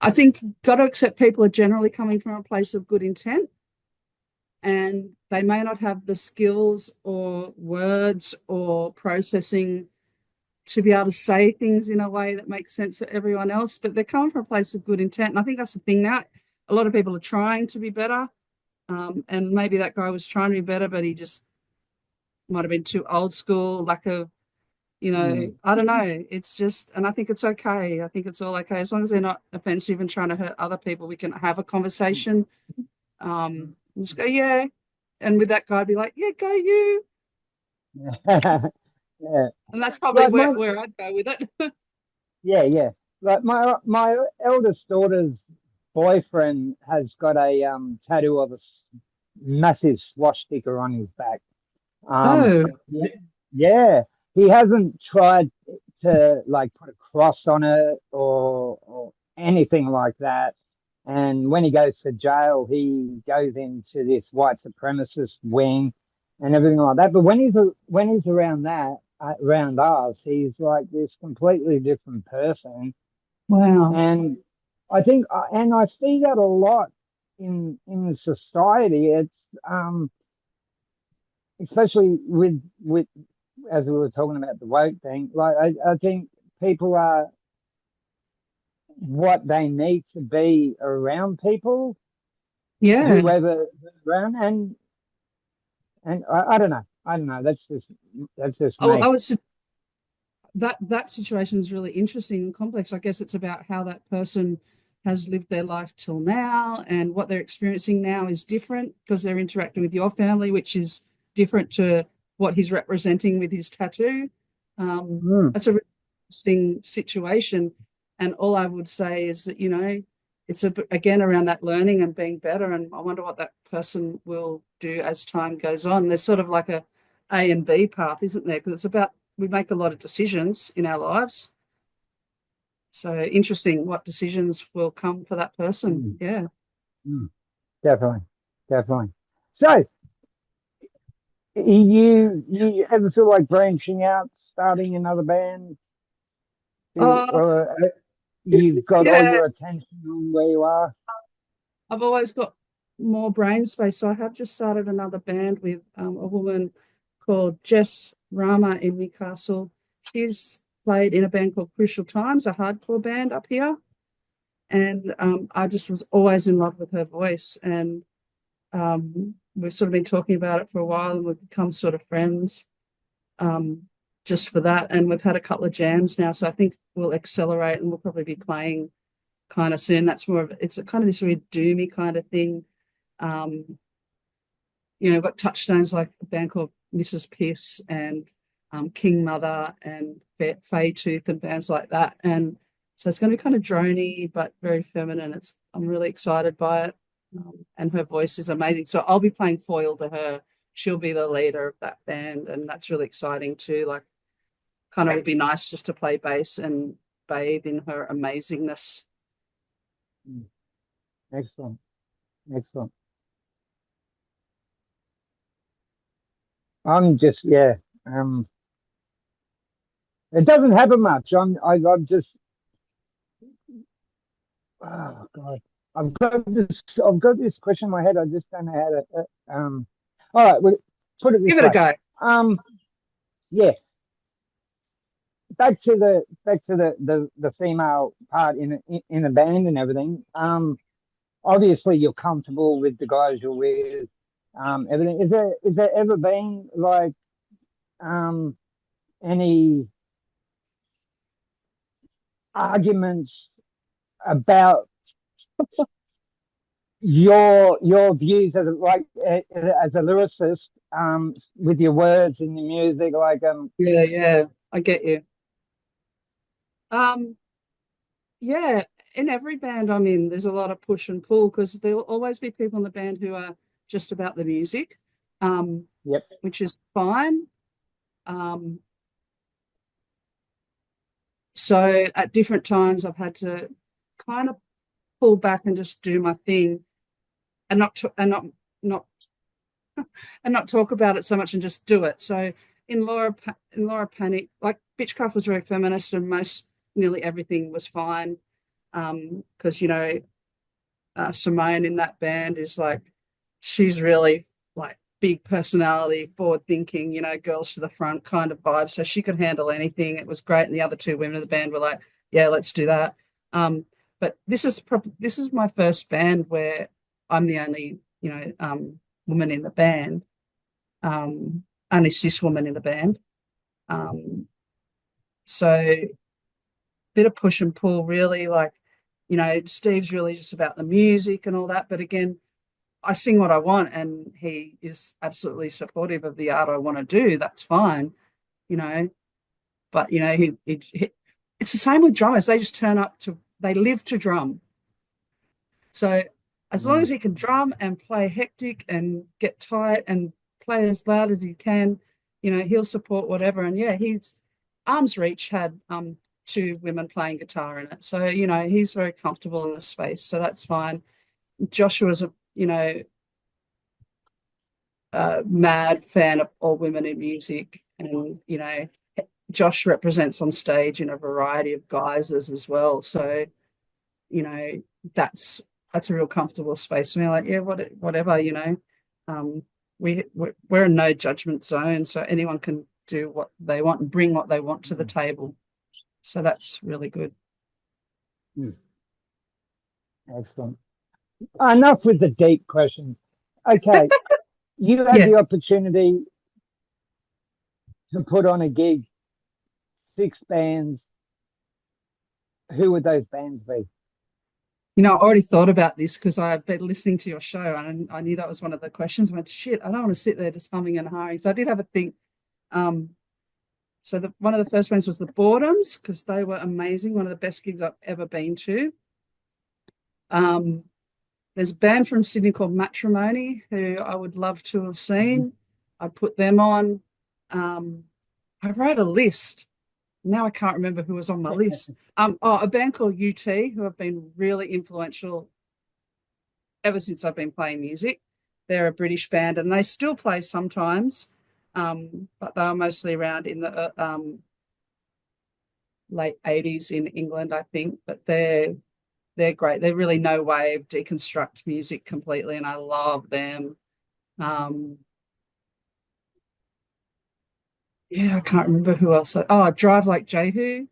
I think got to accept people are generally coming from a place of good intent, and they may not have the skills or words or processing to be able to say things in a way that makes sense for everyone else, but they're coming from a place of good intent. And I think that's the thing now. A lot of people are trying to be better. And maybe that guy was trying to be better, but he just might have been too old school, lack of, Mm. I don't know. It's just, and I think it's okay. I think it's all okay. As long as they're not offensive and trying to hurt other people, we can have a conversation. Just go, yeah. And with that guy, be like, yeah, go you. Yeah. And that's probably Like where I'd go with it. yeah. Like my eldest daughter's boyfriend has got a tattoo of a massive swastika on his back. Um, Oh, yeah, yeah. He hasn't tried to like put a cross on it or anything like that. And when he goes to jail, he goes into this white supremacist wing and everything like that. But when he's around around us, he's like this completely different person. wow. And and I see that a lot in society. It's especially with as we were talking about the woke thing. Like I think people are what they need to be around people, Yeah. whoever they're around, and I don't know. I don't know. That's just Oh, me. that situation is really interesting and complex. I guess it's about how that person has lived their life till now, and what they're experiencing now is different because they're interacting with your family, which is different to what he's representing with his tattoo. Mm, That's a really interesting situation. And all I would say is that, it's again around that learning and being better. And I wonder what that person will do as time goes on. There's sort of like a and B path, isn't there? Because it's about we make a lot of decisions in our lives. So interesting what decisions will come for that person. mm, Yeah. mm. Definitely, definitely. So, you ever feel like branching out, starting another band? Oh, Or you've got all yeah. your attention on where you are? I've always got more brain space. So I have just started another band with a woman called Jess Rama in Newcastle. She's played in a band called Crucial Times, a hardcore band up here. And I just was always in love with her voice. And we've sort of been talking about it for a while, and we've become sort of friends um, just for that. And we've had a couple of jams now. So I think we'll accelerate, and we'll probably be playing kind of soon. That's more of it's a kind of this really doomy kind of thing. Um, got touchstones like a band called Mrs. Pierce and King Mother and Faye Tooth and bands like that. And so it's going to be kind of drony but very feminine. I'm really excited by it, and her voice is amazing. So I'll be playing foil to her. She'll be the leader of that band, and that's really exciting too. Like, kind of would be nice just to play bass and bathe in her amazingness. Mm, excellent, excellent. I'm just yeah. Um, it doesn't happen much. I'm just oh god. I've got this question in my head. I just don't know how to. All right. Well, put it Give this it a way. go. Um. Yeah. Back to the female part in the band and everything. Obviously you're comfortable with the guys you're with. Everything. Is there ever been like um any arguments about your views as as a lyricist, with your words and your music, Yeah, I get you. Um, yeah, in every band I'm in, there's a lot of push and pull because there'll always be people in the band who are just about the music, yep. which is fine. Um, so at different times, I've had to kind of pull back and just do my thing and not and not talk about it so much and just do it. So in Laura Panic, like Bitchcraft was very feminist and nearly everything was fine. Because Simone in that band is like she's really like big personality, forward thinking, girls to the front kind of vibe. So she could handle anything. It was great. And the other two women in the band were like, yeah, let's do that. But this is my first band where I'm the only, woman in the band, only cis woman in the band. Um, so bit of push and pull, really. Like, Steve's really just about the music and all that. But again, I sing what I want, and he is absolutely supportive of the art I want to do. That's fine, you know. But it's the same with drummers. They just they live to drum. So as long Mm. as he can drum and play hectic and get tight and play as loud as he can, he'll support whatever. And yeah, he's Arms Reach had two women playing guitar in it. So, he's very comfortable in the space. So that's fine. Joshua's a mad fan of all women in music. And, Josh represents on stage in a variety of guises as well. So, you know, that's a real comfortable space. And we're like, yeah, whatever, Um, we're in no judgment zone, so anyone can do what they want and bring what they want to the table. So that's really good. Mm. Excellent. Enough with the deep questions. Okay, you had Yeah. the opportunity to put on a gig, six bands. Who would those bands be? I already thought about this because I've been listening to your show and I knew that was one of the questions. I went, shit, I don't want to sit there just humming and hawing. So I did have a think. Um, so one of the first ones was the Boredoms because they were amazing. One of the best gigs I've ever been to. There's a band from Sydney called Matrimony who I would love to have seen. I'd put them on. I wrote a list. Now I can't remember who was on my list. A band called UT who have been really influential ever since I've been playing music. They're a British band and they still play sometimes, but they were mostly around in the late 80s in England, I think. But they're great. They're really no wave, deconstruct music completely, and I love them. Um, yeah, I can't remember who else. Drive Like Jehu.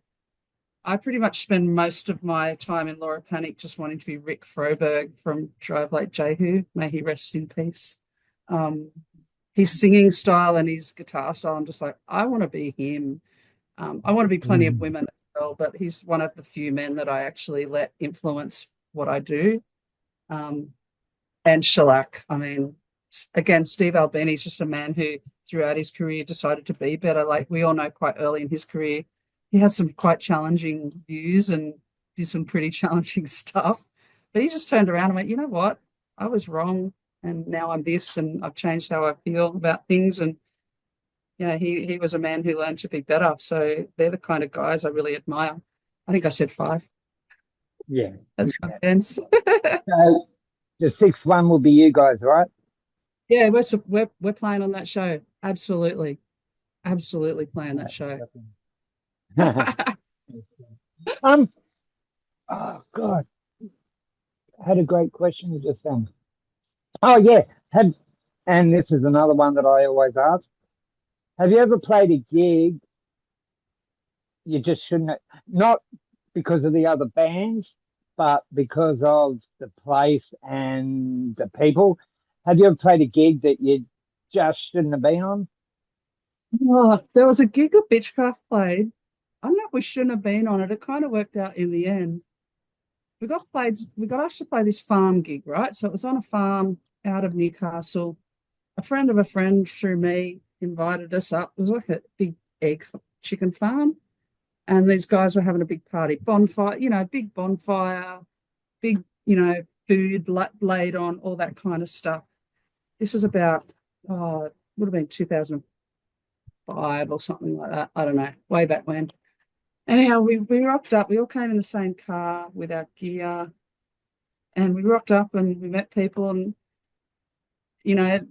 I pretty much spend most of my time in Laura Panic just wanting to be Rick Froberg from Drive Like Jehu. May he rest in peace. Um, his singing style and his guitar style, I'm just like, I want to be him. I want to be plenty of Mm. women as well, but he's one of the few men that I actually let influence what I do. Um, and Shellac. I mean, again, Steve Albini is just a man who, throughout his career, decided to be better. Like we all know, quite early in his career, he had some quite challenging views and did some pretty challenging stuff. But he just turned around and went, you know what? I was wrong, and now I'm this, and I've changed how I feel about things. And he was a man who learned to be better. So they're the kind of guys I really admire. I think I said five. Yeah. That's my Yeah. fans. So the sixth one will be you guys, right? Yeah, we're playing on that show. Absolutely, absolutely playing that show. um. Oh God, I had a great question you just then. Oh yeah, have and this is another one that I always ask. Have you ever played a gig you just shouldn't have, not because of the other bands, but because of the place and the people? Have you ever played a gig that you just shouldn't have been on? Oh, there was a gig of Bitchcraft played. I don't know if we shouldn't have been on it. It kind of worked out in the end. We got asked to play this farm gig, right? So it was on a farm out of Newcastle. A friend of a friend through me invited us up. It was like a big egg chicken farm. And these guys were having a big party, bonfire, big bonfire, big, food laid on, all that kind of stuff. This was about, would have been 2005 or something like that. I don't know, way back when. Anyhow, we rocked up. We all came in the same car with our gear, and we rocked up and we met people. And, you know,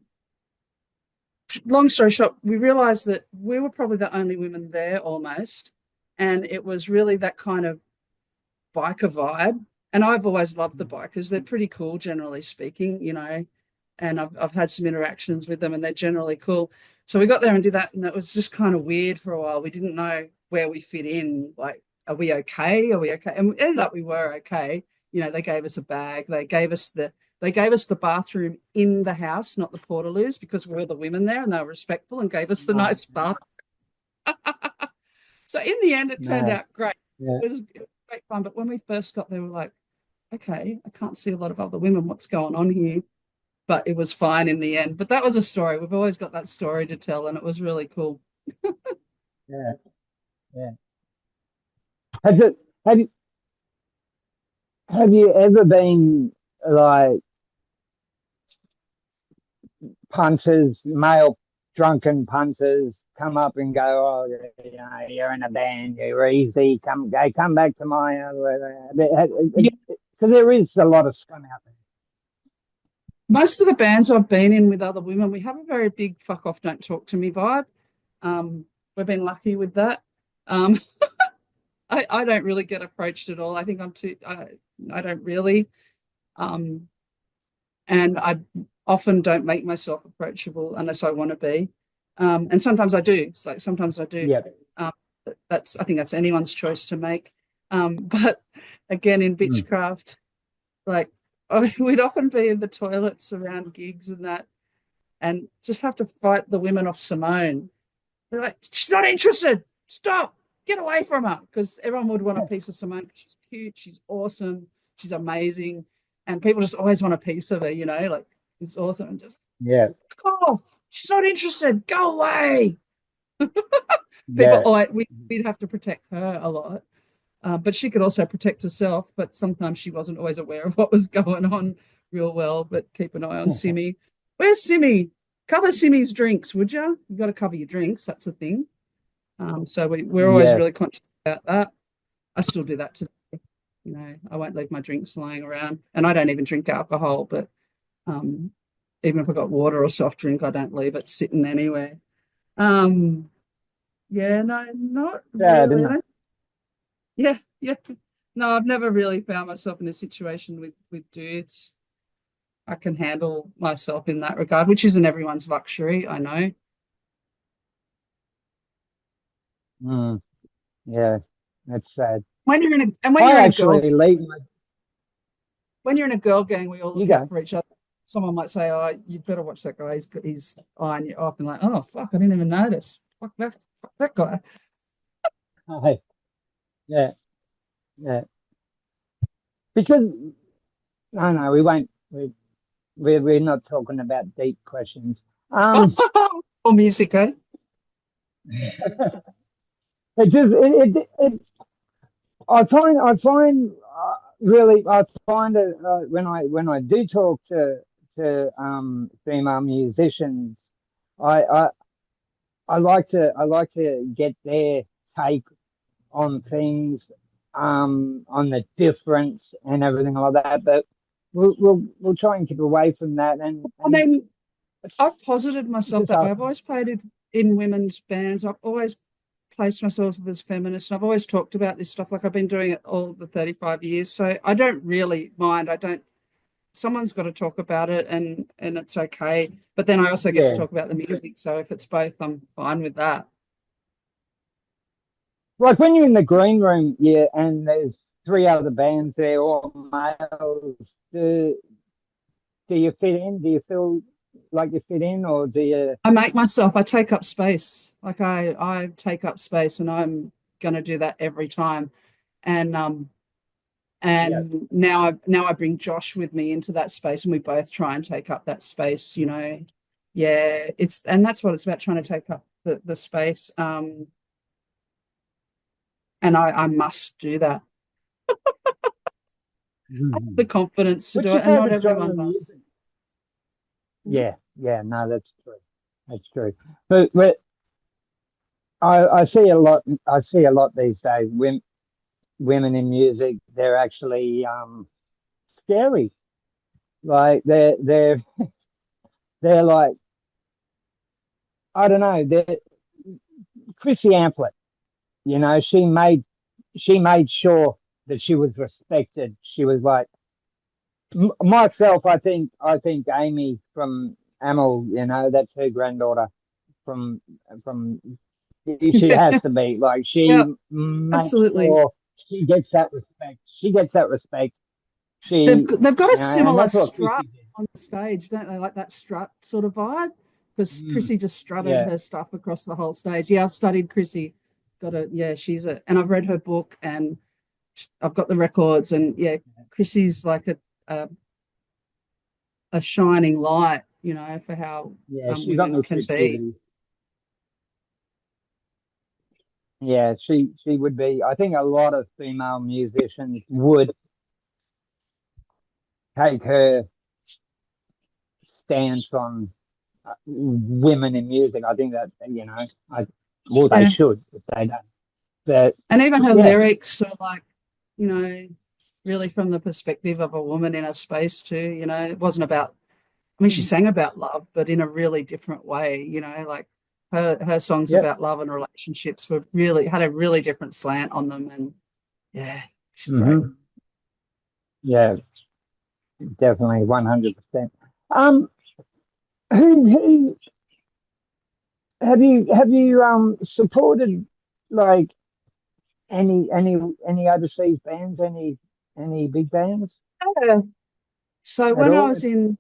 long story short, we realized that we were probably the only women there almost. And it was really that kind of biker vibe. And I've always loved the bikers. They're pretty cool, generally speaking, and I've had some interactions with them and they're generally cool. So we got there and did that, and it was just kind of weird for a while. We didn't know where we fit in. Like, are we okay? Are we okay? And we ended up we were okay. They gave us a bag. They gave us the bathroom in the house, not the portaloos, because we were the women there and they were respectful and gave us the nice bath. So in the end, it turned out great. Yeah. It was great fun. But when we first got there, we were like, okay, I can't see a lot of other women. What's going on here? But it was fine in the end. But that was a story. We've always got that story to tell, and it was really cool. Yeah. Yeah. Have you ever been like punters, male drunken punters come up and go, oh, you're in a band, you're easy, come back to my, because there is a lot of scum out there. Most of the bands I've been in with other women, we have a very big fuck off, don't talk to me vibe. We've been lucky with that. I don't really get approached at all. I think I don't really. And I often don't make myself approachable unless I want to be. And sometimes I do. It's like sometimes I do. Yeah. I think that's anyone's choice to make. But again, in Bitchcraft, like we'd often be in the toilets around gigs and that, and just have to fight the women off Simone. They're like, she's not interested. Stop. Get away from her. Because everyone would want a piece of Simone. She's cute. She's awesome. She's amazing. And people just always want a piece of her, like it's awesome. And just, fuck off. She's not interested. Go away. We'd have to protect her a lot. But she could also protect herself. But sometimes she wasn't always aware of what was going on real well. But keep an eye on Simmy. Where's Simmy? Cover Simmy's drinks, would you? You got to cover your drinks. That's the thing. So we're always really conscious about that. I still do that today. I won't leave my drinks lying around, and I don't even drink alcohol. But even if I got water or soft drink, I don't leave it sitting anywhere. Yeah, no, not really. Yeah. No, I've never really found myself in a situation with dudes. I can handle myself in that regard, which isn't everyone's luxury, I know. Yeah, that's sad. When you're in a girl gang, we all look out for each other. Someone might say, "Oh, you better watch that guy. He's eyeing you off," and like, "Oh fuck, I didn't even notice. Fuck that guy." Hey, yeah. Because no, we won't. We're not talking about deep questions. Or music, eh? I find really I find it when I do talk to female musicians, I like to get their take on things, on the difference and everything like that. But we'll try and keep away from that. And I mean, I've posited myself that way. I've always played in women's bands. I've always placed myself as feminist. And I've always talked about this stuff. Like I've been doing it all the 35 years. So I don't really mind. Someone's got to talk about it and it's okay. But then I also get to talk about the music. So if it's both, I'm fine with that. Like when you're in the green room, and there's 3 other bands there, all males, do you fit in? Do you feel like you fit in, or do you? I take up space. Like I take up space, and going to do that every time. And Yeah. now I bring Josh with me into that space, and we both try and take up that space, you know. Yeah, and that's what it's about, trying to take up the space. And I must do that. I have the Mhm. confidence to What's do your it, and not favorite genre everyone of does. music? Yeah, yeah, no, that's true. That's true. But I see a lot. I see a lot these days. Women in music, they're actually scary. Like they're like, I don't know. They're Chrissy Amplet. You know, she made sure that she was respected. She was like myself. I think Amy from Amel. You know, that's her granddaughter from. She Yeah, has to be like yeah, she makes absolutely. sure she gets that respect. She gets that respect. They've She, they've got a and similar that's what strut Chrissy did. on the stage, don't they? Like that strut sort of vibe. Because Mm, Chrissy just strutted yeah. her stuff across the whole stage. Yeah, I've studied Chrissy. Yeah, and I've read her book, and I've got the records, and yeah, Chrissy's like a, a shining light, you know, for how Yeah, she got women me can through be. puberty. Yeah, she would be. I think a lot of female musicians would take her stance on women in music. I think that well, they Yeah. should if they don't. But And even her yeah, lyrics are like, you know, really from the perspective of a woman in a space too, you know. It wasn't about, I mean, she mm, sang about love, but in a really different way, you know, like her songs yeah, about love and relationships were really had a really different slant on them. And yeah, she's great. hmm, yeah, definitely 100%. Um, who have you supported like any overseas bands, any big bands Yeah. So at when I all? was in,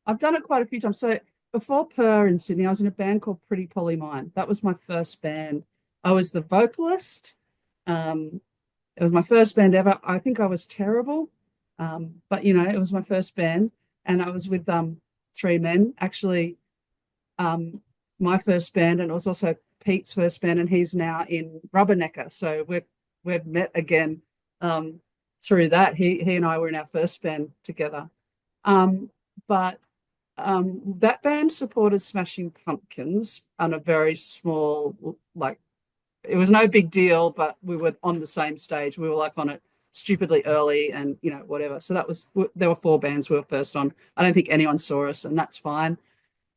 I've done it quite a few times. So before Purr in Sydney, I was in a band called Pretty Polly Mine. That was my first band. I was the vocalist. Um, It was my first band ever. I think I was terrible, but you know, it was my first band, and I was with three men. Actually, um, my first band, and it was also Pete's first band, and he's now in Rubbernecker. So we've met again through that. He and I were in our first band together. But that band supported Smashing Pumpkins on a very small, like it was no big deal, but we were on the same stage. We were like on it stupidly early and, you know, whatever. So there were four bands we were first on. I don't think anyone saw us, and that's fine.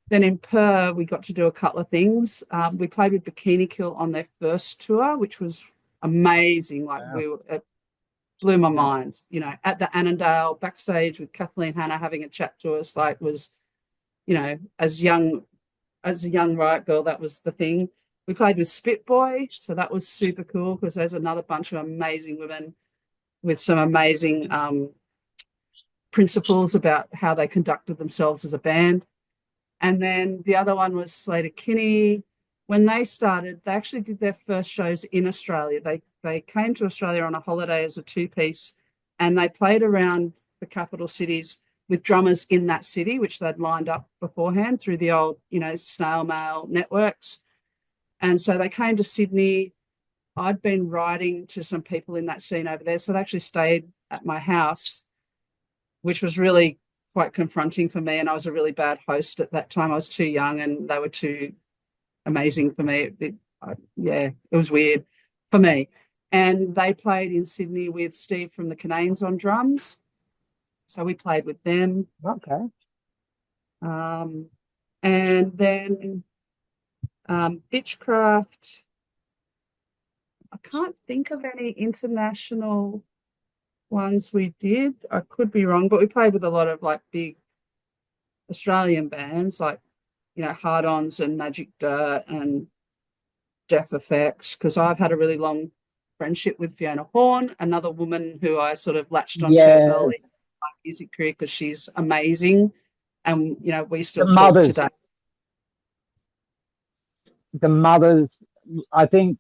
Then in Perth, we got to do a couple of things. We played with Bikini Kill on their first tour, which was amazing. Like Wow. it blew my Yeah. mind, you know, at the Annandale backstage with Kathleen Hanna having a chat to us, like was, you know, as a young riot girl, that was the thing. We played with Spit Boy, so that was super cool because there's another bunch of amazing women with some amazing principles about how they conducted themselves as a band. And then the other one was Slater Kinney. When they started, they actually did their first shows in Australia. They came to Australia on a holiday as a two-piece, and they played around the capital cities with drummers in that city, which they'd lined up beforehand through the old, you know, snail mail networks. And so they came to Sydney. I'd been writing to some people in that scene over there. So they actually stayed at my house, which was really quite confronting for me. And I was a really bad host at that time. I was too young and they were too amazing for me. Yeah, it was weird for me. And they played in Sydney with Steve from the Cananes on drums. So we played with them. Okay. Um, and then Bitchcraft. I can't think of any international ones we did. I could be wrong, but we played with a lot of like big Australian bands like, you know, Hard Ons and Magic Dirt and Deaf Effects, because I've had a really long friendship with Fiona Horn, another woman who I sort of latched onto Yeah, early in my music career because she's amazing. And, you know, we the still talk mothers, today. the mothers. I think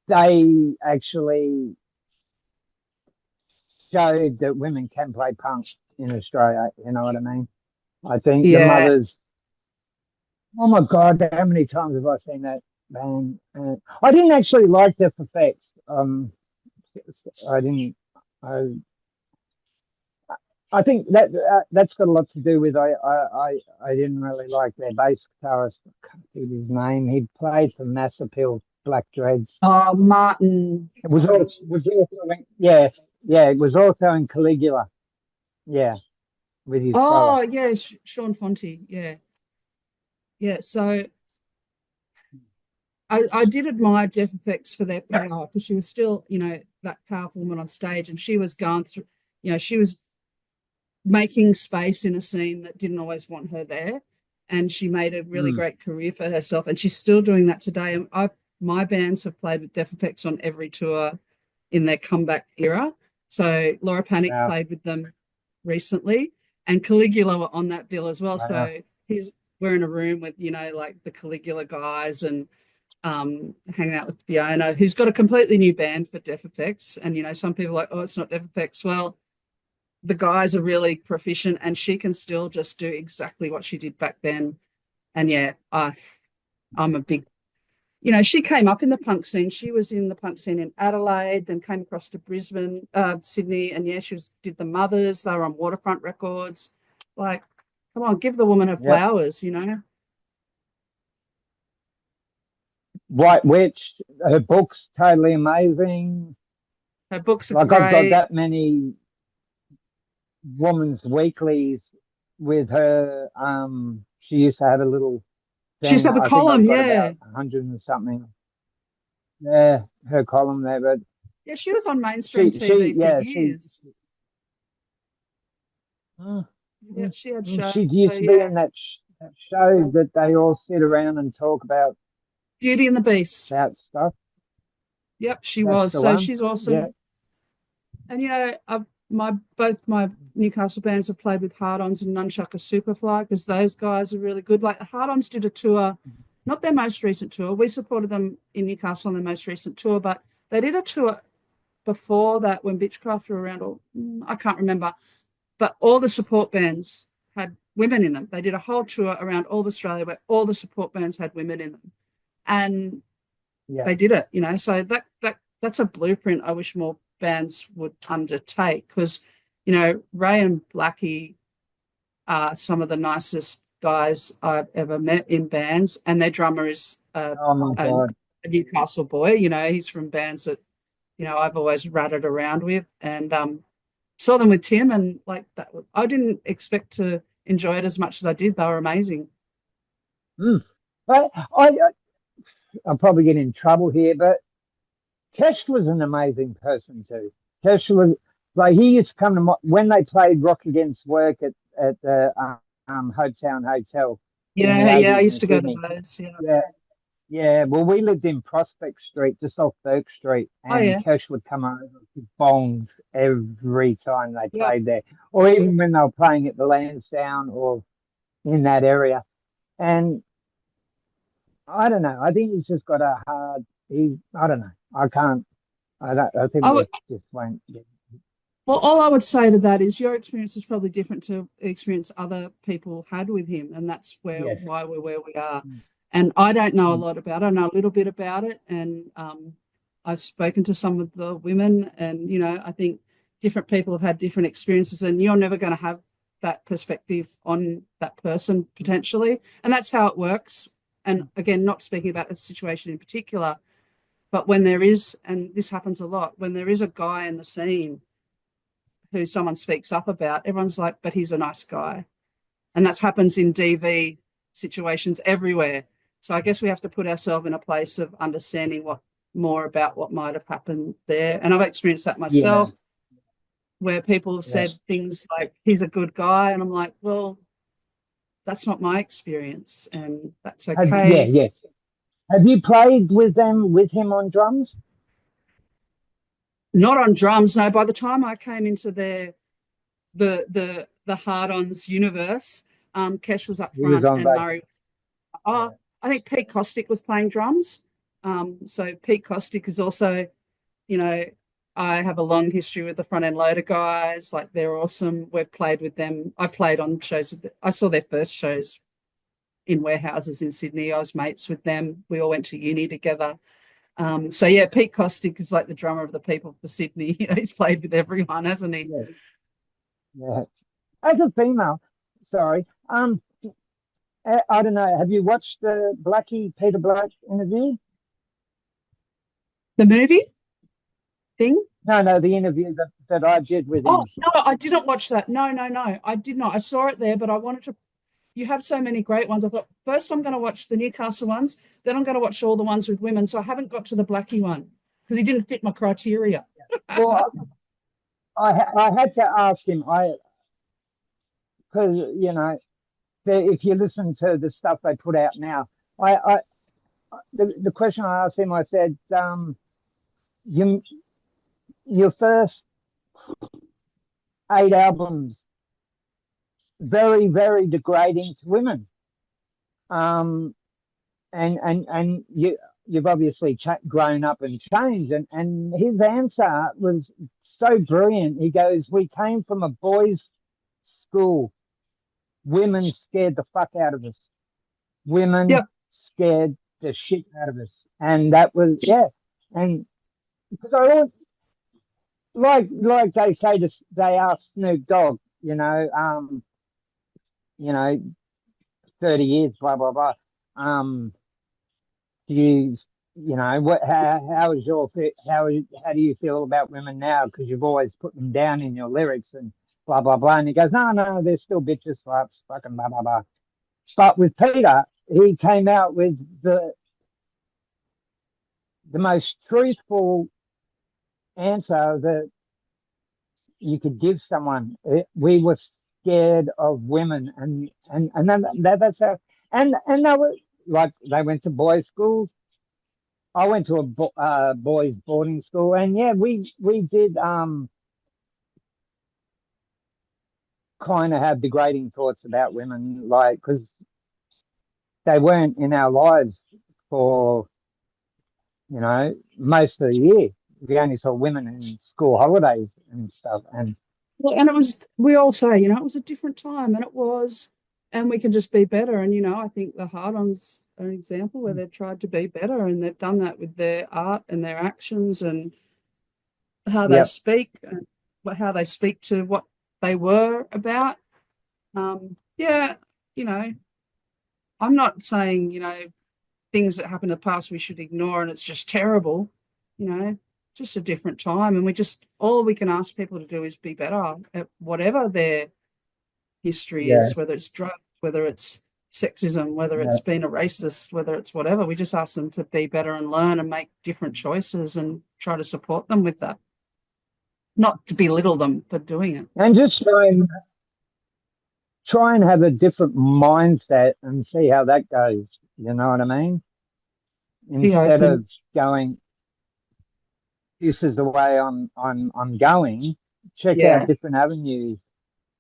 they actually showed that women can play punk in Australia. You know what I mean? I think the Yeah. mothers. Oh my God, how many times have I seen that band? I didn't actually like Def Effects. I didn't. I I think that that's got a lot to do with I didn't really like their bass guitarist. I can't think of his name. He played for Mass Appeal, Black Dreads. Oh, Martin. It was also yeah, yeah, it was also in Caligula. Yeah, with his brother. Oh, yeah, Sean Fonte. Yeah. Yeah. So I did admire Def Effects for their power because she was still, that powerful woman on stage, and she was going through, she was making space in a scene that didn't always want her there. And she made a really Mm, great career for herself. And she's still doing that today. And my bands have played with Def Effects on every tour in their comeback era. So Laura Panic wow, played with them recently, and Caligula were on that bill as well. wow. So we're in a room with, like the Caligula guys and hanging out with Fiona, who's got a completely new band for Def Effects. And, some people are like, oh, it's not Def Effects. Well, the guys are really proficient, and she can still just do exactly what she did back then. And yeah, I'm a big, she came up in the punk scene. She was in the punk scene in Adelaide, then came across to Brisbane, Sydney, and yeah, did the Mothers. They were on Waterfront Records. Like, come on, give the woman her Yep. flowers. White Witch, her book's totally amazing. Her books are Like I've got great. that many women's weeklies with her. She used to have a little She used thing. to have a I think column, I've got yeah. about 100 and something. Yeah, her column there, but Yeah, she was on mainstream she, TV for yeah, she, years. uh, Yeah, she had she shows. So used to be yeah, in that show that they all sit around and talk Beauty and the Beast. stuff. Yep, she That's was. the So one. she's Yeah. awesome. And both my Newcastle bands have played with Hard-Ons and Nunchucker Superfly because those guys are really good. Like the Hard-Ons did a tour, not their most recent tour. We supported them in Newcastle on their most recent tour, but they did a tour before that when Bitchcraft were around, or I can't remember. But all the support bands had women in them. They did a whole tour around all of Australia where all the support bands had women in them. And Yeah. they did it. So that's a blueprint I wish more bands would undertake because, Ray and Blackie are some of the nicest guys I've ever met in bands, and their drummer is Oh my a God. Newcastle boy. He's from bands that, I've always ratted around with, and saw them with Tim, and like that, I didn't expect to enjoy it as much as I did. They were amazing. Mm. I'll probably get in trouble here, but Kesh was an amazing person too. Kesh was like he used to come to when they played Rock Against Work at the Hopetown Hotel in the Yeah, yeah, I eighties used in to go to Sydney. those. Yeah. Yeah, yeah. Well, we lived in Prospect Street, just off Burke Street, Oh and yeah. Kesh would come over with bongs every time they Yep. played there, or even when they were playing at the Lansdowne or in that area. And I don't know. I think he's just got a hard. I don't know. I can't. I don't. I think I we would, just won't get. well, all I would say to that is your experience is probably different to the experience other people had with him, and that's Yes. why we're where we are. And I don't know a Mm. lot about it. I know a little bit about it, and I've spoken to some of the women, and I think different people have had different experiences, and you're never going to have that perspective on that person potentially, and that's how it works. And again, not speaking about the situation in particular, but when there is, and this happens a lot, when there is a guy in the scene who someone speaks up about, everyone's like, but he's a nice guy. And that happens in DV situations everywhere. So I guess we have to put ourselves in a place of understanding what more about what might have happened there. And I've experienced that Yeah. myself, where people have Yes. said things like, he's a good guy. And I'm like, well, that's not my experience. And that's Yeah. okay. Yeah. Have you played with him on drums? Not on drums. No, by the time I came into the hard-ons universe, Kesh was up He was front on and bass. Murray was, oh, Yeah. I think Pete Kostick was playing drums. So Pete Kostick is also, you know, I have a long history with the Front End Loader guys. Like they're awesome. We've played with them. I've played on shows. I saw their first shows in warehouses in Sydney. I was mates with them. We all went to uni together. So yeah, Pete Kostick is like the drummer of the People for Sydney. You know, he's played with everyone, hasn't he? Yeah, yeah. As a female, sorry. I don't know. Have you watched the Peter Black interview? The movie thing? No, the interview that I did with Oh him. no, I didn't watch that. No, no, no, I did not. I saw it there, but I wanted to. You have so many great ones. I thought first I'm going to watch the Newcastle ones, then I'm going to watch all the ones with women. So I haven't got to the Blackie one because he didn't fit my criteria. Well, I had to ask him. Because if you listen to the stuff they put out now, the question I asked him, I said, you your first 8 albums very, very degrading to women. And you've obviously grown up and changed. And his answer was so brilliant. He goes, "We came from a boys' school. Women scared the fuck out of us. Women Yep. scared the shit out of us." And that was, yeah. And because I always, like they say, they asked Snoop Dogg, you know, 30 years, blah, blah, blah. Do how is how do you feel about women now? Because you've always put them down in your lyrics and blah, blah, blah. And he goes, no, they're still bitches, sluts, fucking blah, blah, blah. But with Peter, he came out with the most truthful answer that you could give someone. We were scared of women, and that's how. And they were like they went to boys' schools. I went to a boys' boarding school, and yeah, we did kind of have degrading thoughts about women, like because they weren't in our lives for most of the year. We only saw women in school holidays and stuff, and Well, and it was, we all say, it was a different time and it was, and we can just be better. And, I think the Hard-Ons are an example where they've tried to be better and they've done that with their art and their actions and how they yep, speak, and how they speak to what they were about. Yeah, I'm not saying, things that happened in the past we should ignore and it's just terrible, you know, just a different time. And all we can ask people to do is be better at whatever their history yeah, is, whether it's drugs, whether it's sexism, whether yeah. it's being a racist, whether it's whatever. We just ask them to be better and learn and make different choices and try to support them with that, not to belittle them for doing it. And just try and have a different mindset and see how that goes. You know what I mean? Be Instead of open. going, this is the way I'm going. Check out Yeah. different avenues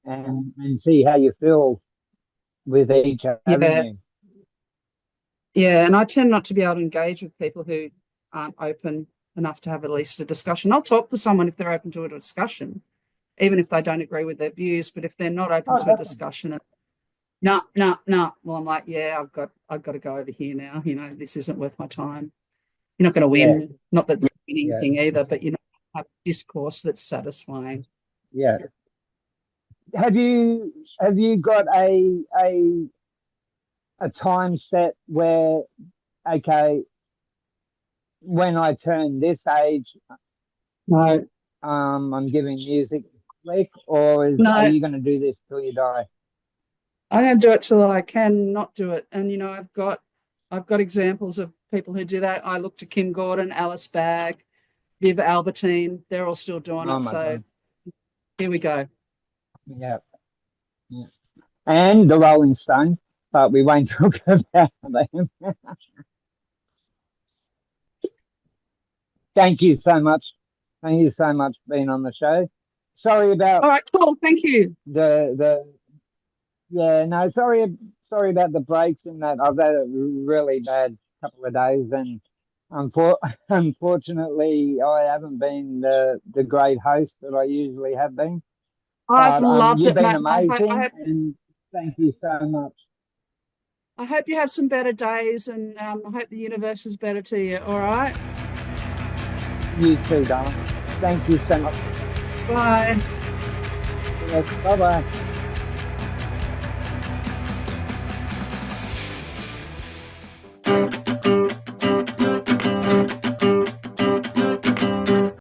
and see how you feel with each Yeah. avenue. Yeah. And I tend not to be able to engage with people who aren't open enough to have at least a discussion. I'll talk to someone if they're open to a discussion, even if they don't agree with their views. But if they're not open Oh, to a definitely. discussion, and no, no, no, well, I'm like, yeah, I've got to go over here now. This isn't worth my time. You're not going to Yeah, win. Not that it's a winning yeah, thing either, but have a discourse that's satisfying. yeah. Have you got a time set where, okay, when I turn this age, No, I'm giving music a week, or are no, you going to do this till you die? I'm going to do it till I can not do it. And I've got examples of people who do that. I look to Kim Gordon, Alice Bagg, Viv Albertine. They're all still doing Oh it. my So God. here we go. Yeah, yeah. And the Rolling Stones, but we won't talk about them. Thank you so much. Thank you so much for being on the show. Sorry about All right, cool. Thank you. the yeah, no, sorry about the breaks and that. I've had a really bad couple of days, and Unfortunately, I haven't been the great host that I usually have been. I've But loved you've it, been Matt. I amazing, hope and thank you so much. I hope you have some better days, and I hope the universe is better to you. All right. You too, darling. Thank you so much. Bye. Yes, bye bye.